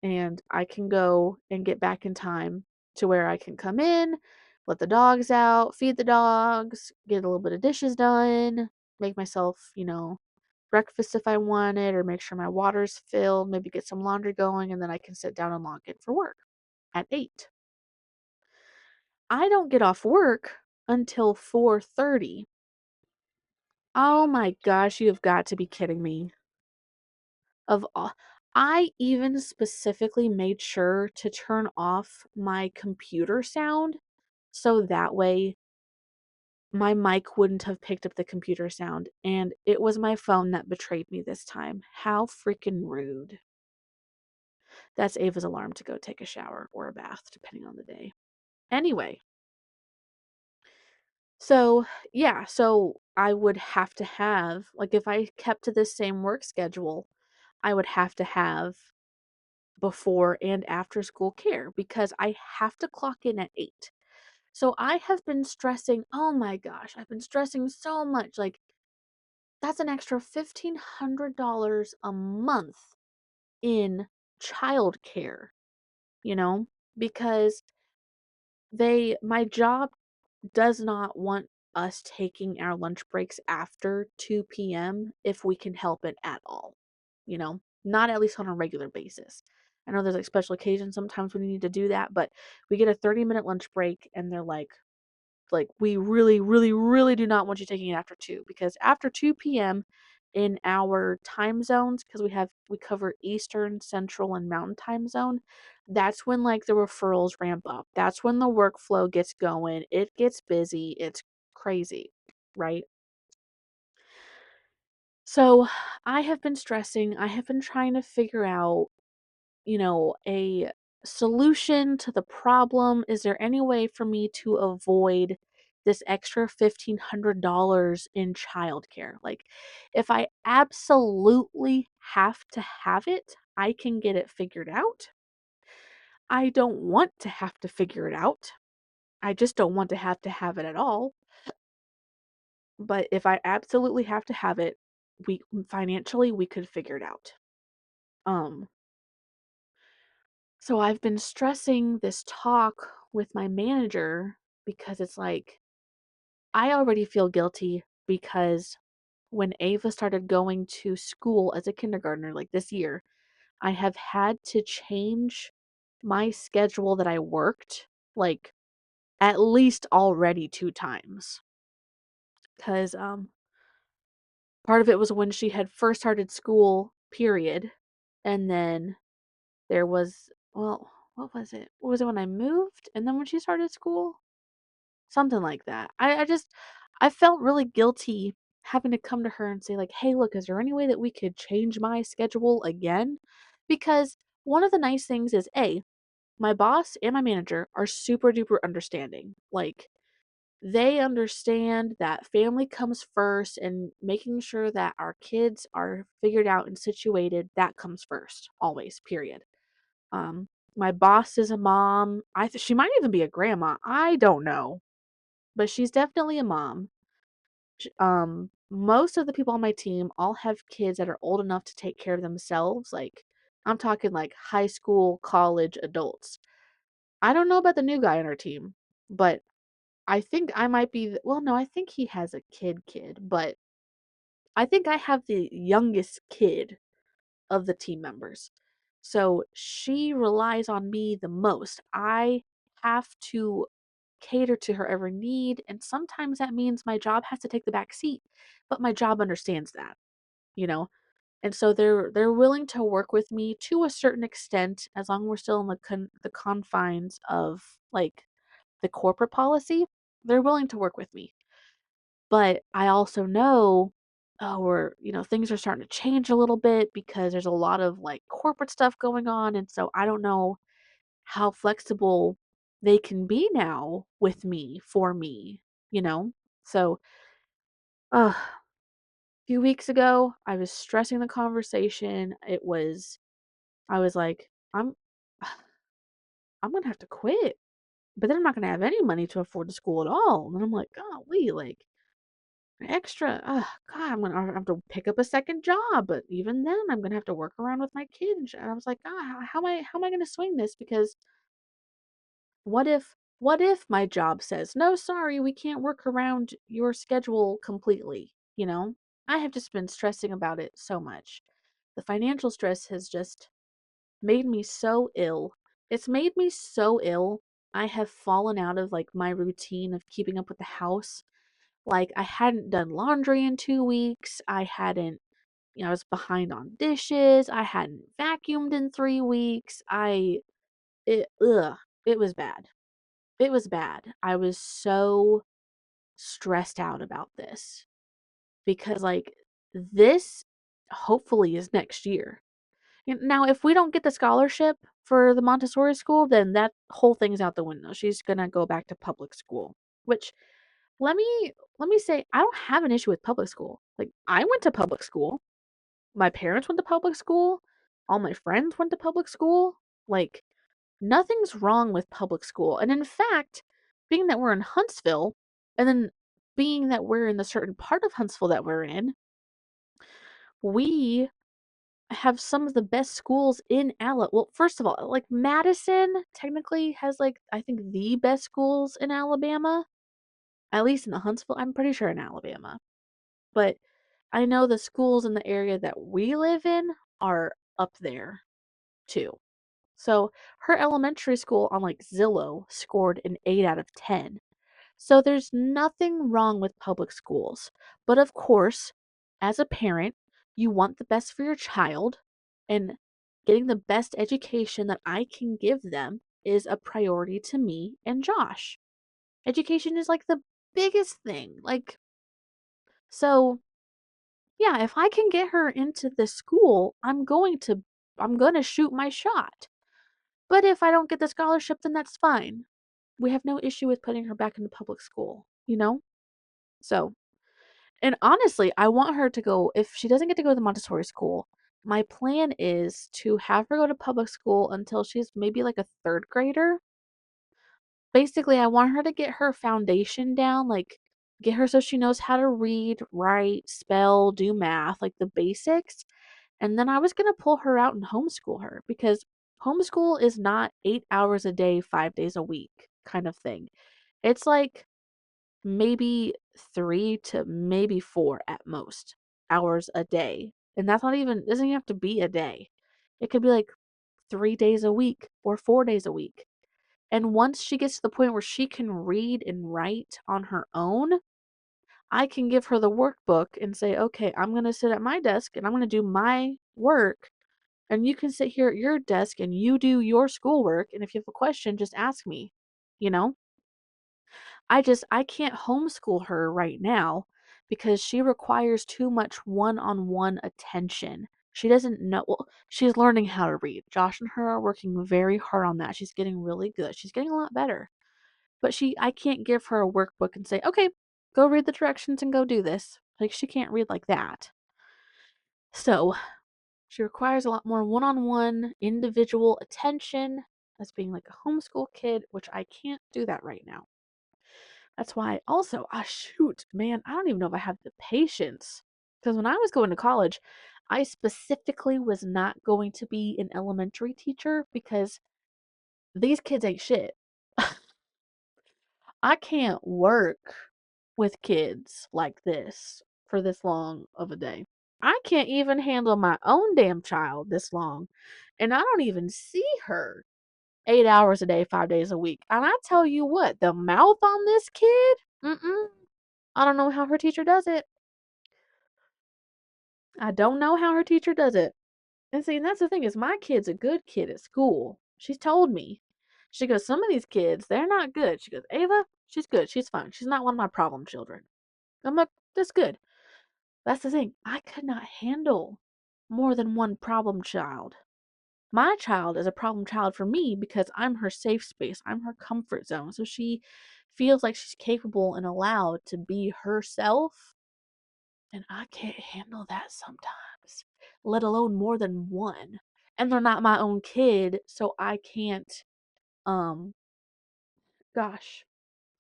and I can go and get back in time to where I can come in, let the dogs out, feed the dogs, get a little bit of dishes done, make myself, breakfast if I want it, or make sure my water's filled, maybe get some laundry going, and then I can sit down and log in for work at 8. I don't get off work until 4:30. Oh my gosh, you have got to be kidding me. Of all, I even specifically made sure to turn off my computer sound so that way my mic wouldn't have picked up the computer sound, and it was my phone that betrayed me this time. How freaking rude. That's Ava's alarm to go take a shower or a bath, depending on the day. Anyway, so yeah, so I would have to have, like, if I kept to this same work schedule, I would have to have before and after school care because I have to clock in at 8. So I have been stressing, oh my gosh, I've been stressing so much. Like, that's an extra $1,500 a month in childcare, you know, because my job does not want us taking our lunch breaks after 2 p.m. if we can help it at all, not at least on a regular basis. I know there's like special occasions sometimes when you need to do that, but we get a 30-minute lunch break and they're like, we really, really, really do not want you taking it after 2, because after 2 p.m. in our time zones, because we cover Eastern, Central, and Mountain time zone, that's when like the referrals ramp up. That's when the workflow gets going. It gets busy. It's crazy, right? So I have been stressing. I have been trying to figure out, a solution to the problem. Is there any way for me to avoid this extra $1,500 in childcare? Like, if I absolutely have to have it, I can get it figured out. I don't want to have to figure it out. I just don't want to have it at all. But if I absolutely have to have it, we could figure it out. Um, So I've been stressing this talk with my manager because it's like I already feel guilty because when Ava started going to school as a kindergartner, like this year, I have had to change my schedule that I worked like at least already 2 times. Because part of it was when she had first started school, period. And then there was, well, what was it? Was it when I moved and then when she started school? Something like that. I felt really guilty having to come to her and say like, "Hey, look, is there any way that we could change my schedule again?" Because one of the nice things is, A, my boss and my manager are super duper understanding. Like, they understand that family comes first and making sure that our kids are figured out and situated, that comes first, always, period. Um, my boss is a mom. She might even be a grandma. I don't know, but she's definitely a mom. Most of the people on my team all have kids that are old enough to take care of themselves. Like, I'm talking like high school, college adults. I don't know about the new guy on our team, but I think I might be well, no, I think he has a kid, but I think I have the youngest kid of the team members. So she relies on me the most. I have to cater to her every need, and sometimes that means my job has to take the back seat, but my job understands that, you know? And so they're willing to work with me to a certain extent as long as we're still in the confines of like the corporate policy. They're willing to work with me. But I also know, oh, things are starting to change a little bit because there's a lot of like corporate stuff going on. And so I don't know how flexible they can be now with me, for me, you know? So, a few weeks ago, I was stressing the conversation. I was like, I'm gonna have to quit, but then I'm not gonna have any money to afford the school at all. And I'm like, golly, like, extra, God, I'm gonna have to pick up a second job, but even then, I'm gonna have to work around with my kid and I was like, "God, how am I gonna swing this? Because what if my job says, 'No, sorry, we can't work around your schedule completely,'" you know? I have just been stressing about it so much. The financial stress has just made me so ill. It's made me so ill. I have fallen out of like my routine of keeping up with the house. Like, I hadn't done laundry in 2 weeks. I was behind on dishes. I hadn't vacuumed in 3 weeks. Ugh, it was bad. It was bad. I was so stressed out about this because, like, this hopefully is next year. Now, if we don't get the scholarship for the Montessori school, then that whole thing's out the window. She's gonna go back to public school, which let me let me say, I don't have an issue with public school. Like, I went to public school. My parents went to public school. All my friends went to public school. Like, nothing's wrong with public school. And in fact, being that we're in Huntsville, and then being that we're in the certain part of Huntsville that we're in, we have some of the best schools in Alabama. Well, first of all, like Madison technically has like I think the best schools in Alabama, at least in the Huntsville. I'm pretty sure in Alabama. But I know the schools in the area that we live in are up there too. So her elementary school on like Zillow scored an 8 out of 10. So there's nothing wrong with public schools. But of course, as a parent, you want the best for your child, and getting the best education that I can give them is a priority to me and Josh. Education is like the biggest thing. Like, so yeah, if I can get her into this school, I'm going to shoot my shot. But if I don't get the scholarship, then that's fine. We have no issue with putting her back into public school, you know? So, and honestly, I want her to go if she doesn't get to go to the Montessori school, my plan is to have her go to public school until she's maybe like a 3rd grader. Basically, I want her to get her foundation down, like get her so she knows how to read, write, spell, do math, like the basics. And then I was going to pull her out and homeschool her because homeschool is not 8 hours a day, 5 days a week kind of thing. It's like maybe 3 to maybe 4 at most hours a day. And that's not even, doesn't even have to be a day. It could be like 3 days a week or 4 days a week. And once she gets to the point where she can read and write on her own, I can give her the workbook and say, okay, I'm going to sit at my desk and I'm going to do my work. And you can sit here at your desk and you do your schoolwork. And if you have a question, just ask me. You know, I can't homeschool her right now because she requires too much one on one attention. She doesn't know, well, she's learning how to read. Josh and her are working very hard on that. She's getting really good. She's getting a lot better. But I can't give her a workbook and say, okay, go read the directions and go do this. Like, she can't read like that. So, she requires a lot more one on one individual attention as being like a homeschool kid, which I can't do that right now. That's why also, shoot, man, I don't even know if I have the patience. Because when I was going to college, I specifically was not going to be an elementary teacher because these kids ain't shit. I can't work with kids like this for this long of a day. I can't even handle my own damn child this long. And I don't even see her 8 hours a day, 5 days a week. And I tell you what, the mouth on this kid, I don't know how her teacher does it. I don't know how her teacher does it. And see, and that's the thing is my kid's a good kid at school. She's told me. She goes, some of these kids, they're not good. She goes, Ava, she's good. She's fine. She's not one of my problem children. I'm like, that's good. That's the thing. I could not handle more than one problem child. My child is a problem child for me because I'm her safe space. I'm her comfort zone. So she feels like she's capable and allowed to be herself. And I can't handle that sometimes, let alone more than one. And they're not my own kid, so I can't, um, gosh,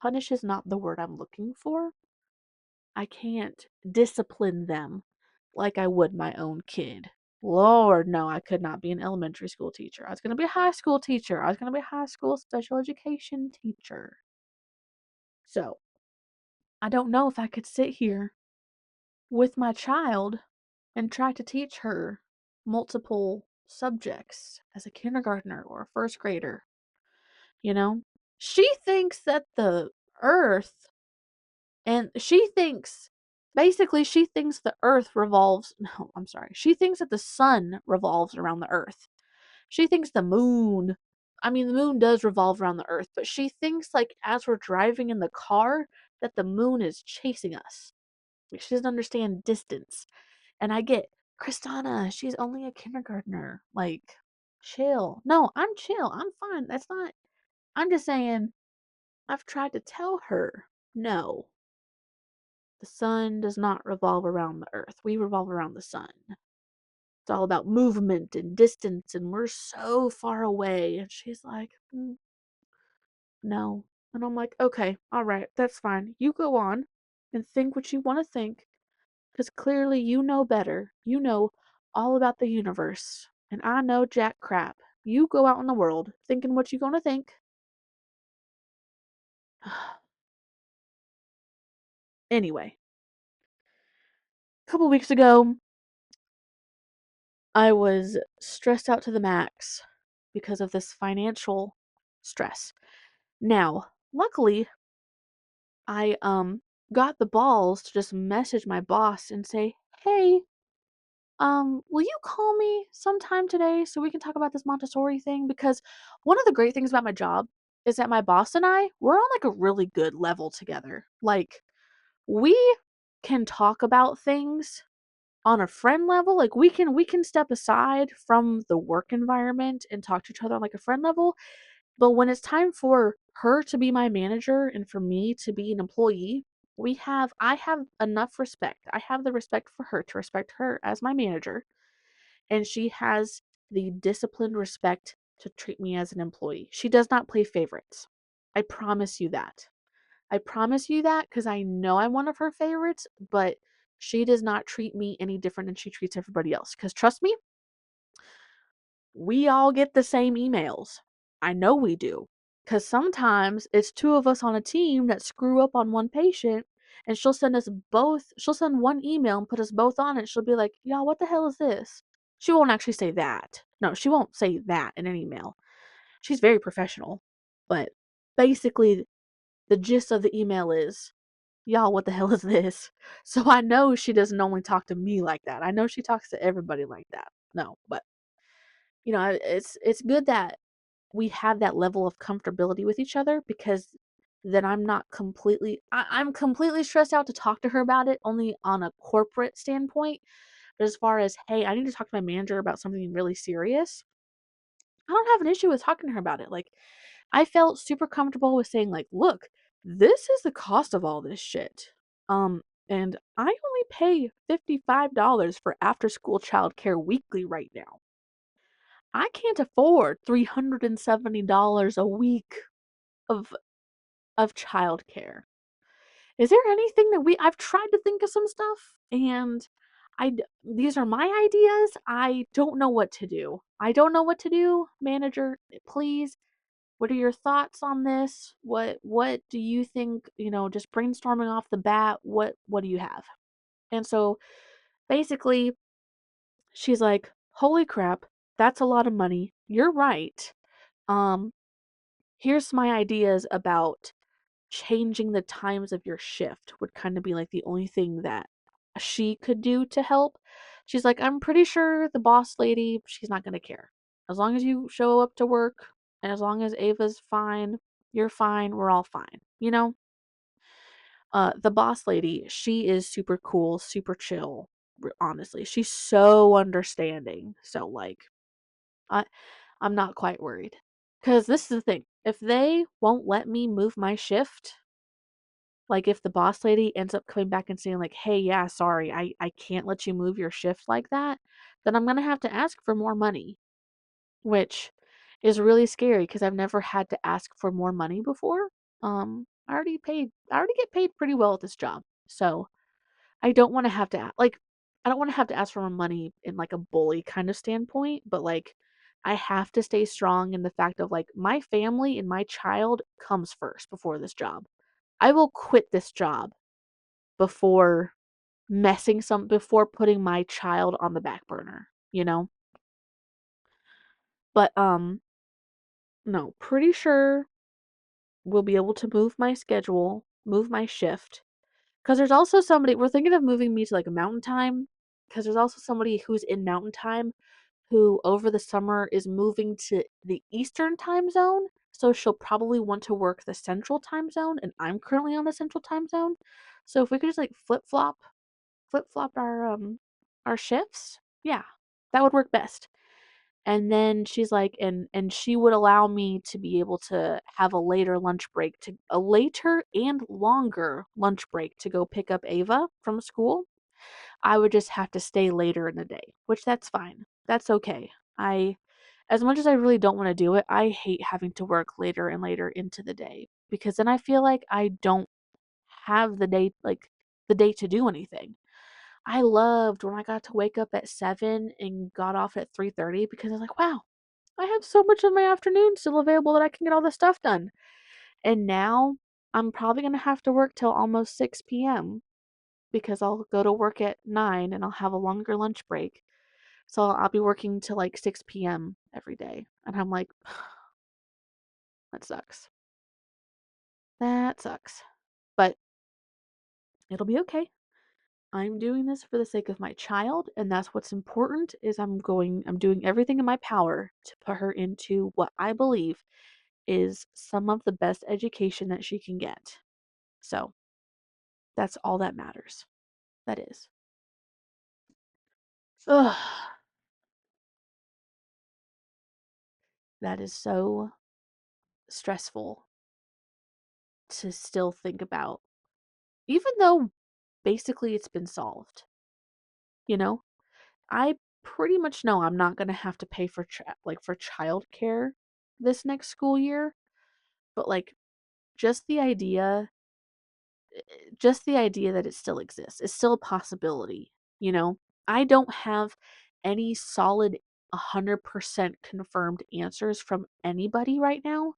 punish is not the word I'm looking for. I can't discipline them like I would my own kid. Lord, no, I could not be an elementary school teacher. I was going to be a high school teacher. I was going to be a high school special education teacher. So, I don't know if I could sit here with my child and try to teach her multiple subjects as a kindergartner or a first grader. You know, she thinks that the earth, and she thinks, basically, she thinks the earth revolves, no, I'm sorry. She thinks that the sun revolves around the earth. She thinks the moon, I mean, the moon does revolve around the earth, but she thinks, like, as we're driving in the car, that the moon is chasing us. Like, she doesn't understand distance. And I get, Kristana, she's only a kindergartner. Like, chill. No, I'm chill. I'm fine. That's not, I'm just saying, I've tried to tell her, no, the sun does not revolve around the earth. We revolve around the sun. It's all about movement and distance, and we're so far away. And she's like, no. And I'm like, okay, all right, that's fine. You go on and think what you want to think, because clearly you know better. You know all about the universe. And I know jack crap. You go out in the world thinking what you're going to think. Anyway, a couple weeks ago, I was stressed out to the max because of this financial stress. Now, luckily, I got the balls to just message my boss and say, "Hey, will you call me sometime today so we can talk about this Montessori thing?" Because one of the great things about my job is that my boss and I, we're on like a really good level together. Like, we can talk about things on a friend level. Like, we can step aside from the work environment and talk to each other on like a friend level. But when it's time for her to be my manager and for me to be an employee, I have enough respect. I have the respect for her to respect her as my manager, and she has the disciplined respect to treat me as an employee. She does not play favorites. I promise you that. I promise you that because I know I'm one of her favorites, but she does not treat me any different than she treats everybody else. Because trust me, we all get the same emails. I know we do. Because sometimes it's two of us on a team that screw up on one patient, and she'll send one email and put us both on it. She'll be like, y'all, what the hell is this? She won't actually say that. No, she won't say that in an email. She's very professional. But basically, the gist of the email is, y'all, what the hell is this? So I know she doesn't only talk to me like that. I know she talks to everybody like that. No, but it's good that we have that level of comfortability with each other, because then I'm not I'm completely stressed out to talk to her about it only on a corporate standpoint. But as far as, hey, I need to talk to my manager about something really serious, I don't have an issue with talking to her about it. Like, I felt super comfortable with saying, like, look, this is the cost of all this shit. And I only pay $55 for after school childcare weekly right now. I can't afford $370 a week of childcare. Is there anything that I've tried to think of some stuff, and these are my ideas. I don't know what to do. I don't know what to do, manager. Please What are your thoughts on this? What do you think, just brainstorming off the bat, what do you have? And so basically she's like, "Holy crap, that's a lot of money. You're right. Um, here's my ideas about changing the times of your shift," would kind of be like the only thing that she could do to help. She's like, "I'm pretty sure the boss lady, she's not going to care. As long as you show up to work and as long as Ava's fine, you're fine, we're all fine." The boss lady, she is super cool, super chill, honestly. She's so understanding. So like I I'm not quite worried. Cuz this is the thing. If they won't let me move my shift, like if the boss lady ends up coming back and saying like, "Hey, yeah, sorry, I can't let you move your shift like that," then I'm going to have to ask for more money, which is really scary because I've never had to ask for more money before. I already get paid pretty well at this job. So, I don't want to have to like I don't want to have to ask for more money in like a bully kind of standpoint, but like I have to stay strong in the fact of like my family and my child comes first before this job. I will quit this job before before putting my child on the back burner, you know? But no, pretty sure we'll be able to move my schedule, move my shift. Cause there's also somebody we're thinking of moving me to like a mountain time. Cause there's also somebody who's in mountain time who over the summer is moving to the Eastern time zone. So she'll probably want to work the Central time zone, and I'm currently on the Central time zone. So if we could just like flip flop our shifts, yeah, that would work best. And then she's like, and she would allow me to be able to have a later and longer lunch break to go pick up Ava from school. I would just have to stay later in the day, which that's fine. That's okay. I As much as I really don't want to do it, I hate having to work later and later into the day because then I feel like I don't have the day to do anything. I loved when I got to wake up at 7 and got off at 3:30 because I was like, "Wow, I have so much of my afternoon still available that I can get all this stuff done." And now I'm probably going to have to work till almost 6 p.m. because I'll go to work at 9 and I'll have a longer lunch break. So I'll be working till like 6 p.m. every day. And I'm like, that sucks. That sucks. But it'll be okay. I'm doing this for the sake of my child, and that's what's important is I'm doing everything in my power to put her into what I believe is some of the best education that she can get. So, that's all that matters. That is. Ugh, that is so stressful to still think about. Even though basically it's been solved, you know? I pretty much know I'm not going to have to pay for for childcare this next school year, but like just the idea just the idea that it still exists. It's still a possibility, you know? I don't have any solid 100% confirmed answers from anybody right now.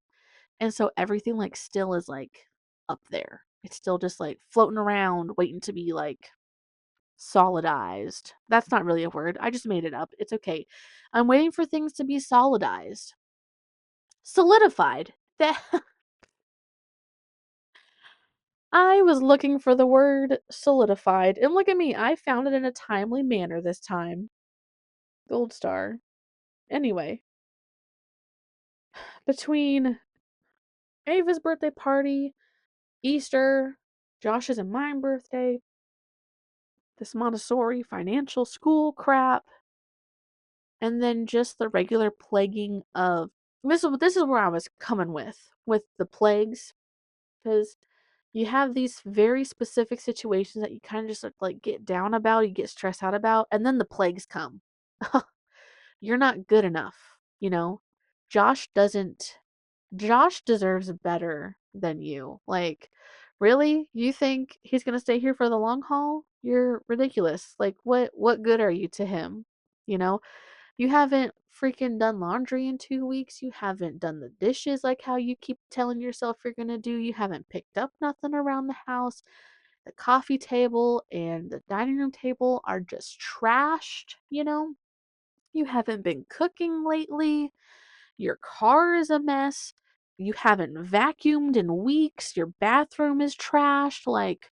And so everything like still is like up there. It's still just like floating around waiting to be like solidized. That's not really a word. I just made it up. It's okay. I'm waiting for things to be solidized. Solidified. That I was looking for the word solidified, and look at me, I found it in a timely manner this time. Gold star. Anyway, between Ava's birthday party, Easter, Josh's and my birthday, this Montessori financial school crap, and then just the regular plaguing of this is where I was coming with the plagues, because you have these very specific situations that you kind of just like get down about, you get stressed out about, and then the plagues come. You're not good enough, you know? Josh doesn't Josh deserves better than you. Like, really? You think he's going to stay here for the long haul? You're ridiculous. Like what good are you to him? You know? You haven't freaking done laundry in 2 weeks. You haven't done the dishes like how you keep telling yourself you're gonna do. You haven't picked up nothing around the house. The coffee table and the dining room table are just trashed, you know? You haven't been cooking lately. Your car is a mess. You haven't vacuumed in weeks. Your bathroom is trashed. Like,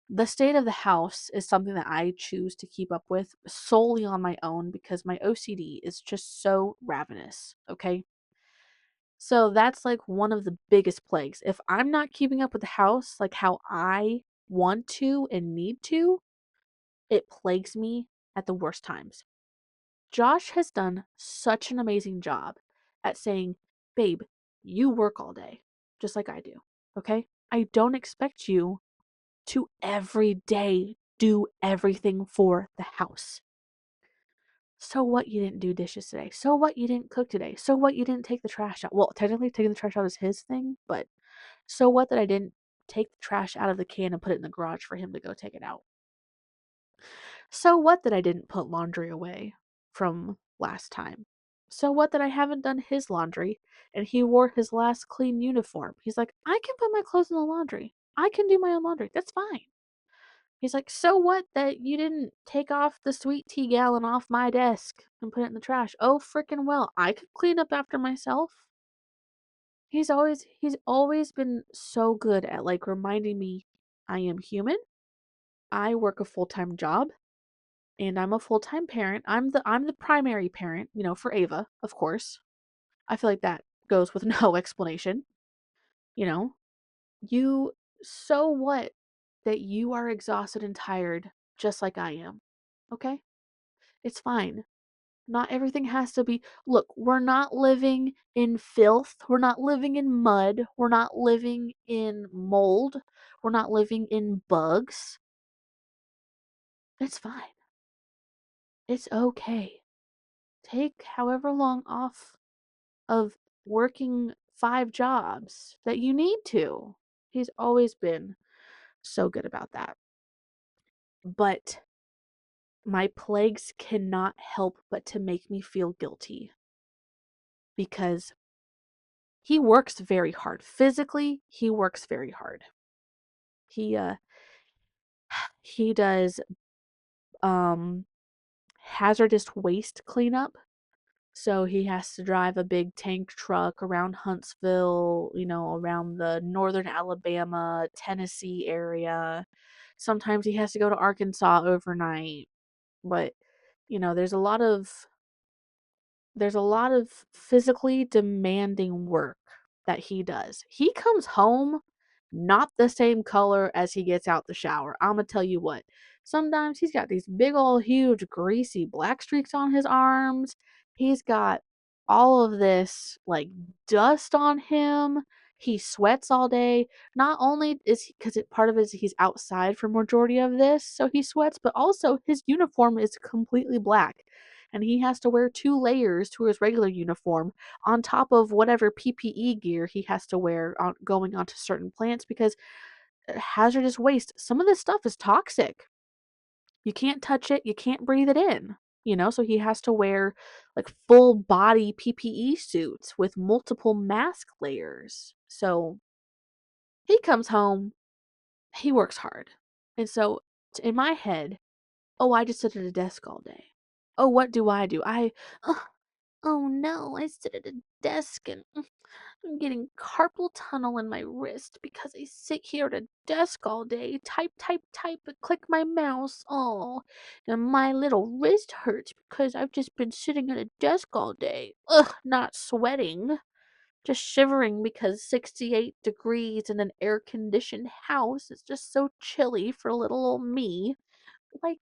the state of the house is something that I choose to keep up with solely on my own because my OCD is just so ravenous, okay? So that's like one of the biggest plagues. If I'm not keeping up with the house like how I want to and need to, it plagues me at the worst times. Josh has done such an amazing job at saying, "Babe, you work all day, just like I do, okay? I don't expect you to every day do everything for the house. So what you didn't do dishes today? So what you didn't cook today? So what you didn't take the trash out? Well, technically taking the trash out is his thing, but so what that I didn't take the trash out of the can and put it in the garage for him to go take it out? So what that I didn't put laundry away from last time? So what that I haven't done his laundry and he wore his last clean uniform? He's like, I can put my clothes in the laundry. I can do my own laundry. That's fine. He's like, "So what that you didn't take off the sweet tea gallon off my desk and put it in the trash? Oh, frickin' well, I could clean up after myself." He's always been so good at like reminding me I am human. I work a full-time job and I'm a full-time parent. I'm the primary parent, for Ava, of course. I feel like that goes with no explanation, you know. You so what that you are exhausted and tired just like I am. Okay? It's fine. Not everything has to be. Look, we're not living in filth. We're not living in mud. We're not living in mold. We're not living in bugs. It's fine. It's okay. Take however long off of working 5 jobs that you need to. He's always been so good about that. But my plagues cannot help but to make me feel guilty because he works very hard. Physically, he works very hard. He he does um hazardous waste cleanup. So he has to drive a big tank truck around Huntsville, around the northern Alabama, Tennessee area. Sometimes he has to go to Arkansas overnight. But, there's a lot of physically demanding work that he does. He comes home not the same color as he gets out the shower. I'm gonna tell you what. Sometimes he's got these big old huge greasy black streaks on his arms. He's got all of this like dust on him. He sweats all day. Not only is he because part of it is he's outside for majority of this, so he sweats, but also his uniform is completely black and he has to wear 2 layers to his regular uniform on top of whatever PPE gear he has to wear going onto certain plants because hazardous waste, some of this stuff is toxic. You can't touch it, you can't breathe it in. So he has to wear like full body PPE suits with multiple mask layers. So he comes home, he works hard. And so in my head, oh, I just sit at a desk all day. Oh, what do I do? Oh no, I sit at a desk and I'm getting carpal tunnel in my wrist because I sit here at a desk all day, type, type, type, and click my mouse. Oh, and my little wrist hurts because I've just been sitting at a desk all day. Ugh, not sweating, just shivering because 68 degrees in an air conditioned house is just so chilly for little old me. Like,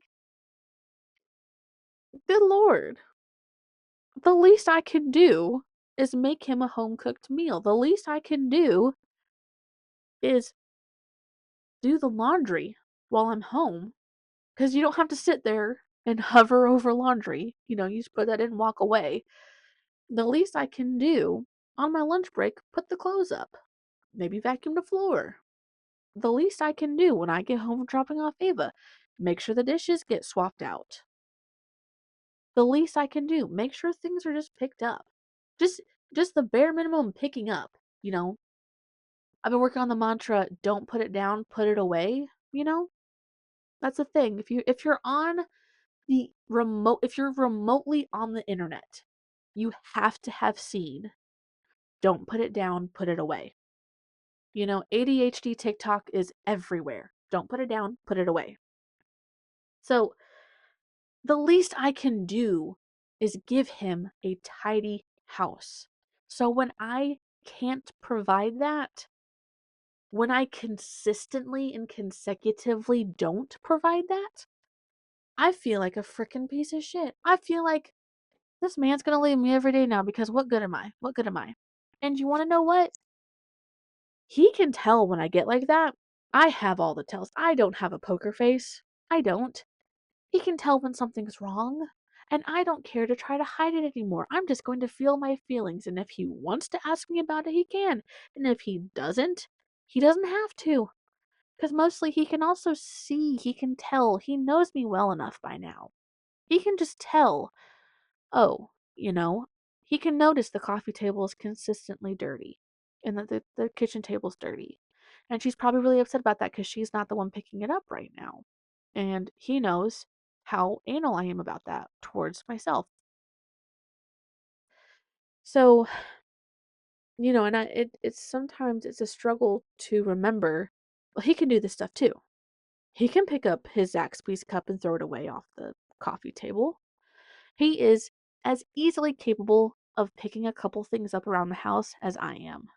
good lord. The least I can do is make him a home cooked meal. The least I can do is do the laundry while I'm home because you don't have to sit there and hover over laundry. You just put that in and walk away. The least I can do on my lunch break, put the clothes up, maybe vacuum the floor. The least I can do when I get home from dropping off Ava, make sure the dishes get swapped out. The least I can do, make sure things are just picked up. Just just the bare minimum picking up, you know? I've been working on the mantra, don't put it down, put it away, you know? That's the thing. If you're remotely on the internet, you have to have seen, don't put it down, put it away. ADHD TikTok is everywhere. Don't put it down, put it away. So, the least I can do is give him a tidy house. So when I can't provide that, when I consistently and consecutively don't provide that, I feel like a freaking piece of shit. I feel like this man's gonna leave me every day now because what good am I? What good am I? And you wanna know what? He can tell when I get like that. I have all the tells. I don't have a poker face. I don't. He can tell when something's wrong. And I don't care to try to hide it anymore. I'm just going to feel my feelings. And if he wants to ask me about it, he can. And if he doesn't have to. Because mostly he can also see, he can tell, he knows me well enough by now. He can just tell, oh, you know, he can notice the coffee table is consistently dirty and that the kitchen table's dirty. And she's probably really upset about that because she's not the one picking it up right now. And he knows how anal I am about that towards myself. So, and it's sometimes it's a struggle to remember, well, he can do this stuff too. He can pick up his Zaxby's cup and throw it away off the coffee table. He is as easily capable of picking a couple things up around the house as I am.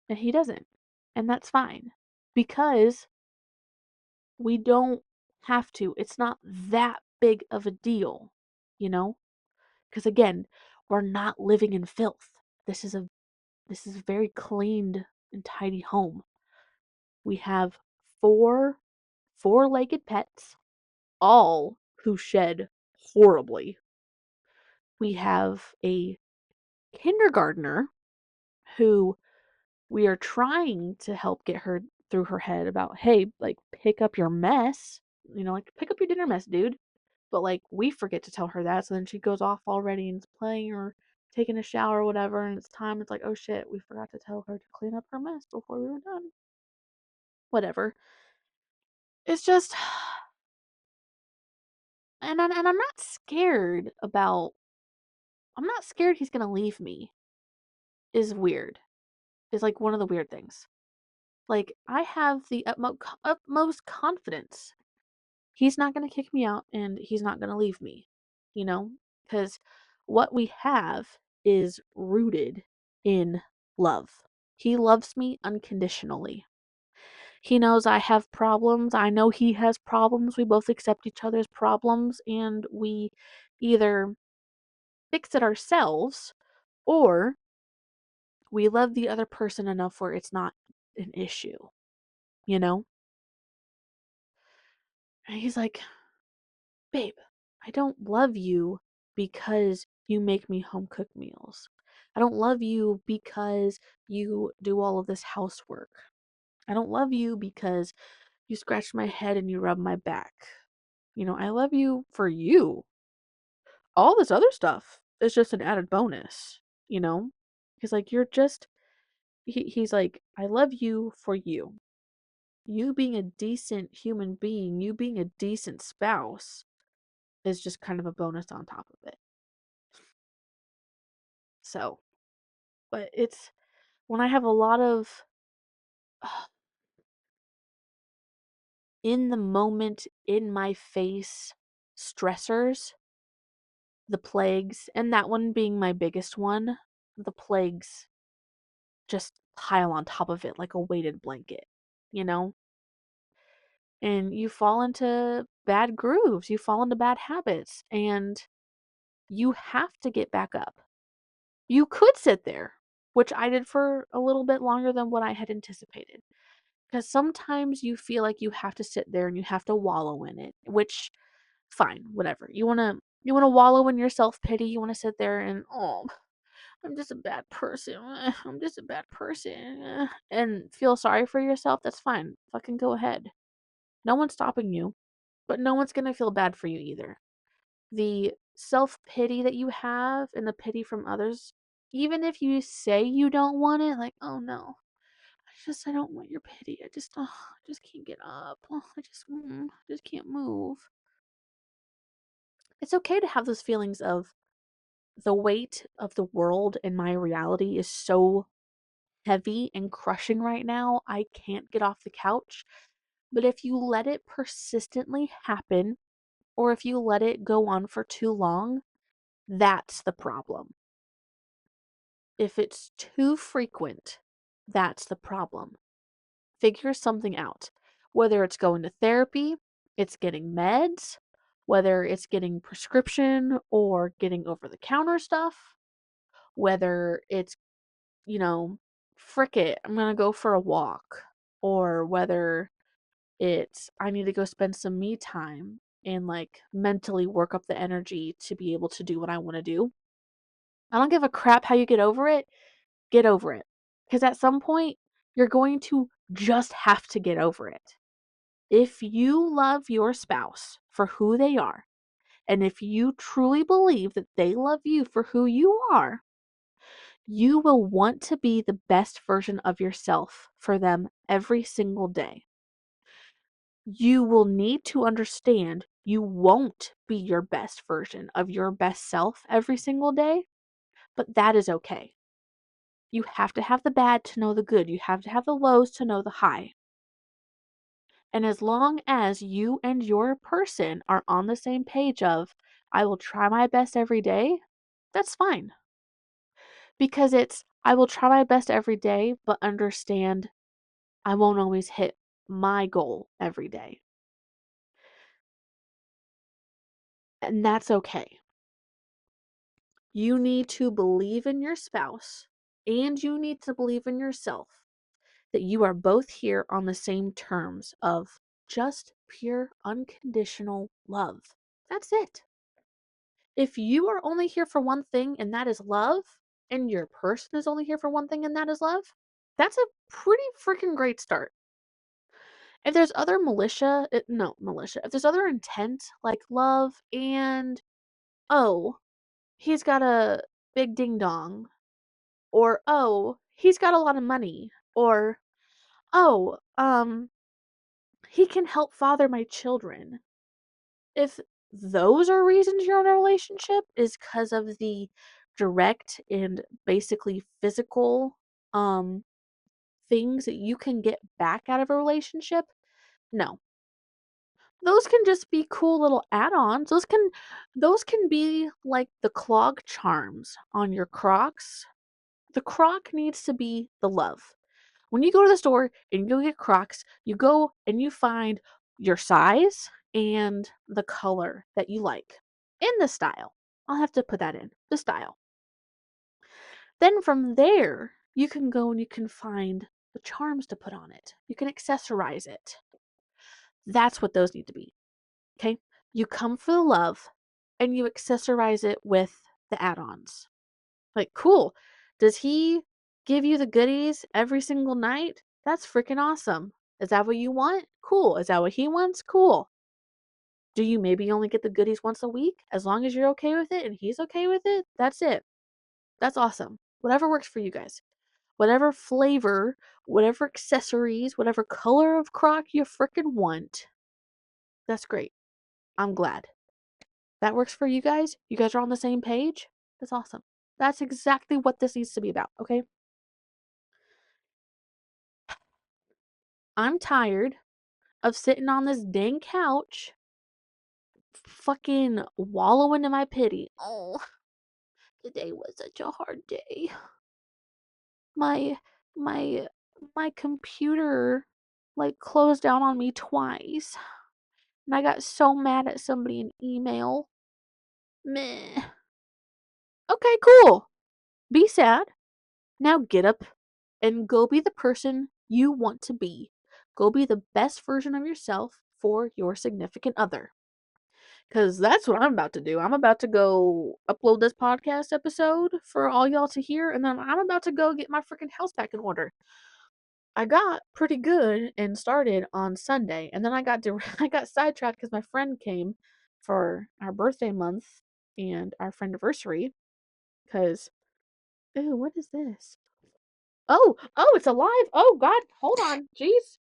And he doesn't. And that's fine. Because we don't have to. It's not that big of a deal, you know? Because again, we're not living in filth. This is a very cleaned and tidy home. We have four-legged pets, all who shed horribly. We have a kindergartner who we are trying to help get her through her head about, hey, like, pick up your mess. Like, pick up your dinner mess, dude. But, like, we forget to tell her that, so then she goes off already and is playing or taking a shower or whatever, and it's time. It's like, oh shit, we forgot to tell her to clean up her mess before we were done. Whatever. It's just, and I'm not scared he's gonna leave me. Is weird. Is like one of the weird things. Like, I have the utmost confidence he's not going to kick me out and he's not going to leave me, you know? Because what we have is rooted in love. He loves me unconditionally. He knows I have problems. I know he has problems. We both accept each other's problems and we either fix it ourselves or we love the other person enough where it's not an issue, you know? And he's like, babe, I don't love you because you make me home cooked meals. I don't love you because you do all of this housework. I don't love you because you scratch my head and you rub my back. I love you for you. All this other stuff is just an added bonus, you know? He's like, he's like, I love you for you. You being a decent human being, you being a decent spouse is just kind of a bonus on top of it. So, but it's when I have a lot of in the moment, in my face stressors, the plagues, and that one being my biggest one, the plagues just pile on top of it like a weighted blanket, you know? And you fall into bad grooves, you fall into bad habits, and you have to get back up. You could sit there, which I did for a little bit longer than what I had anticipated. Because sometimes you feel like you have to sit there and you have to wallow in it, which fine, whatever. You wanna wallow in your self-pity, you wanna sit there and, "Oh, I'm just a bad person. I'm just a bad person," and feel sorry for yourself, that's fine. Fucking go ahead. No one's stopping you, but no one's gonna feel bad for you either. the self-pity that you have and the pity from others, even if you say you don't want it, like, "Oh, no. I don't want your pity. I just can't get up. Oh, I just can't move." It's okay to have those feelings of the weight of the world and my reality is so heavy and crushing right now. I can't get off the couch. But if you let it persistently happen, or if you let it go on for too long, that's the problem. If it's too frequent, that's the problem. Figure something out. Whether it's going to therapy, it's getting meds, whether it's getting prescription or getting over the counter stuff, whether it's, you know, frick it, I'm gonna go for a walk, or whether it's I need to go spend some me time and like mentally work up the energy to be able to do what I want to do. I don't give a crap how you get over it. Because at some point, you're going to just have to get over it. If you love your spouse for who they are, and if you truly believe that they love you for who you are, you will want to be the best version of yourself for them every single day. You will need to understand you won't be your best version of your best self every single day, but that is okay. You have to have the bad to know the good. You have to have the lows to know the high. And as long as you and your person are on the same page of, I will try my best every day, that's fine. Because I will try my best every day, but understand I won't always hit my goal every day. And that's okay. You need to believe in your spouse and you need to believe in yourself that you are both here on the same terms of just pure unconditional love. That's it. If you are only here for one thing and that is love, and your person is only here for one thing and that is love, that's a pretty freaking great start. If there's other militia, if there's other intent like love and, oh, he's got a big ding dong, or oh, he's got a lot of money, or oh, he can help father my children. If those are reasons you're in a relationship, is because of the direct and basically physical um things that you can get back out of a relationship, no. Those can just be cool little add-ons. Those can be like the clog charms on your Crocs. The Croc needs to be the love. When you go to the store and you go get Crocs, you go and you find your size and the color that you like and the style. I'll have to put that in the style. Then from there, you can go and you can find the charms to put on it. You can accessorize it. That's what those need to be. Okay? You come for the love and you accessorize it with the add ons. Like, cool. Does he give you the goodies every single night? That's freaking awesome. Is that what you want? Cool. Is that what he wants? Cool. Do you maybe only get the goodies once a week? As long as you're okay with it and he's okay with it, that's it. That's awesome. Whatever works for you guys. Whatever flavor, whatever accessories, whatever color of Croc you freaking want, that's great. I'm glad. That works for you guys? You guys are on the same page? That's awesome. That's exactly what this needs to be about, okay? I'm tired of sitting on this dang couch, fucking wallowing in my pity. Oh, today was such a hard day. My my my computer like closed down on me twice. And I got so mad at somebody in email. Meh. Okay, cool. Be sad. Now get up and go be the person you want to be. Go be the best version of yourself for your significant other. Because that's what I'm about to do. I'm about to go upload this podcast episode for all y'all to hear, and then I'm about to go get my freaking house back in order. I got pretty good and started on Sunday, and then I got I got sidetracked because my friend came for our birthday month and our friendiversary, because, ooh, what is this? Oh, it's alive. Oh God, hold on. Jeez.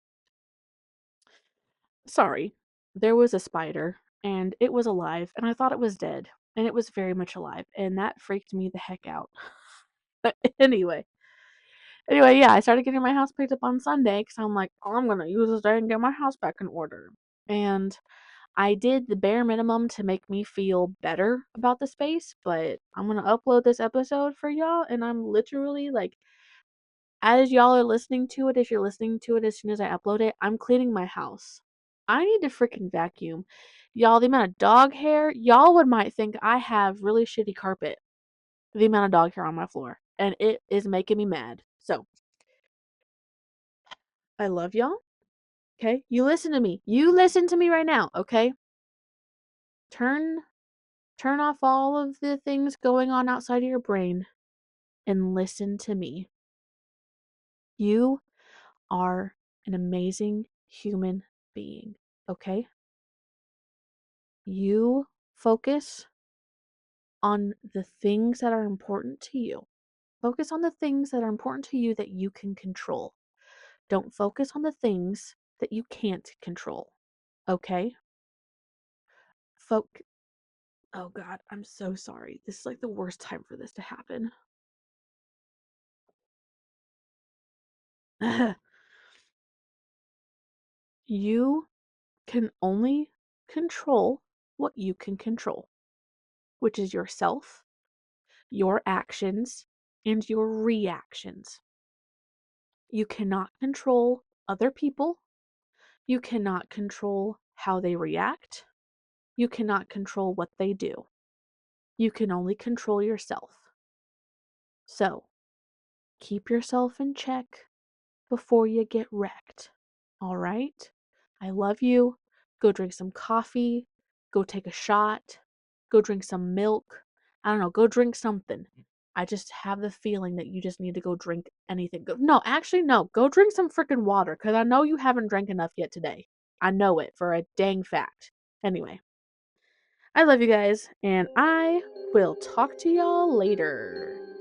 Sorry. There was a spider and it was alive and I thought it was dead and it was very much alive and that freaked me the heck out. But anyway, yeah, I started getting my house picked up on Sunday because I'm like, oh, I'm gonna use this day and get my house back in order. And I did the bare minimum to make me feel better about the space, but I'm gonna upload this episode for y'all, and I'm literally like, as y'all are listening to it, if you're listening to it as soon as I upload it, I'm cleaning my house. I need to freaking vacuum. Y'all, the amount of dog hair, y'all would might think I have really shitty carpet. The amount of dog hair on my floor. And it is making me mad. So, I love y'all. Okay? You listen to me. You listen to me right now, okay? Turn off all of the things going on outside of your brain and listen to me. You are an amazing human being, okay? You focus on the things that are important to you. Focus on the things that are important to you that you can control. Don't focus on the things that you can't control, okay? Folk. Oh God, I'm so sorry. This is like the worst time for this to happen. You can only control what you can control, which is yourself, your actions, and your reactions. You cannot control other people. You cannot control how they react. You cannot control what they do. You can only control yourself. So, keep yourself in check before you get wrecked. All right? I love you. Go drink some coffee. Go take a shot. Go drink some milk. I don't know. Go drink something. I just have the feeling that you just need to go drink anything. No, actually, no. Go drink some freaking water because I know you haven't drank enough yet today. I know it for a dang fact. Anyway, I love you guys, and I will talk to y'all later.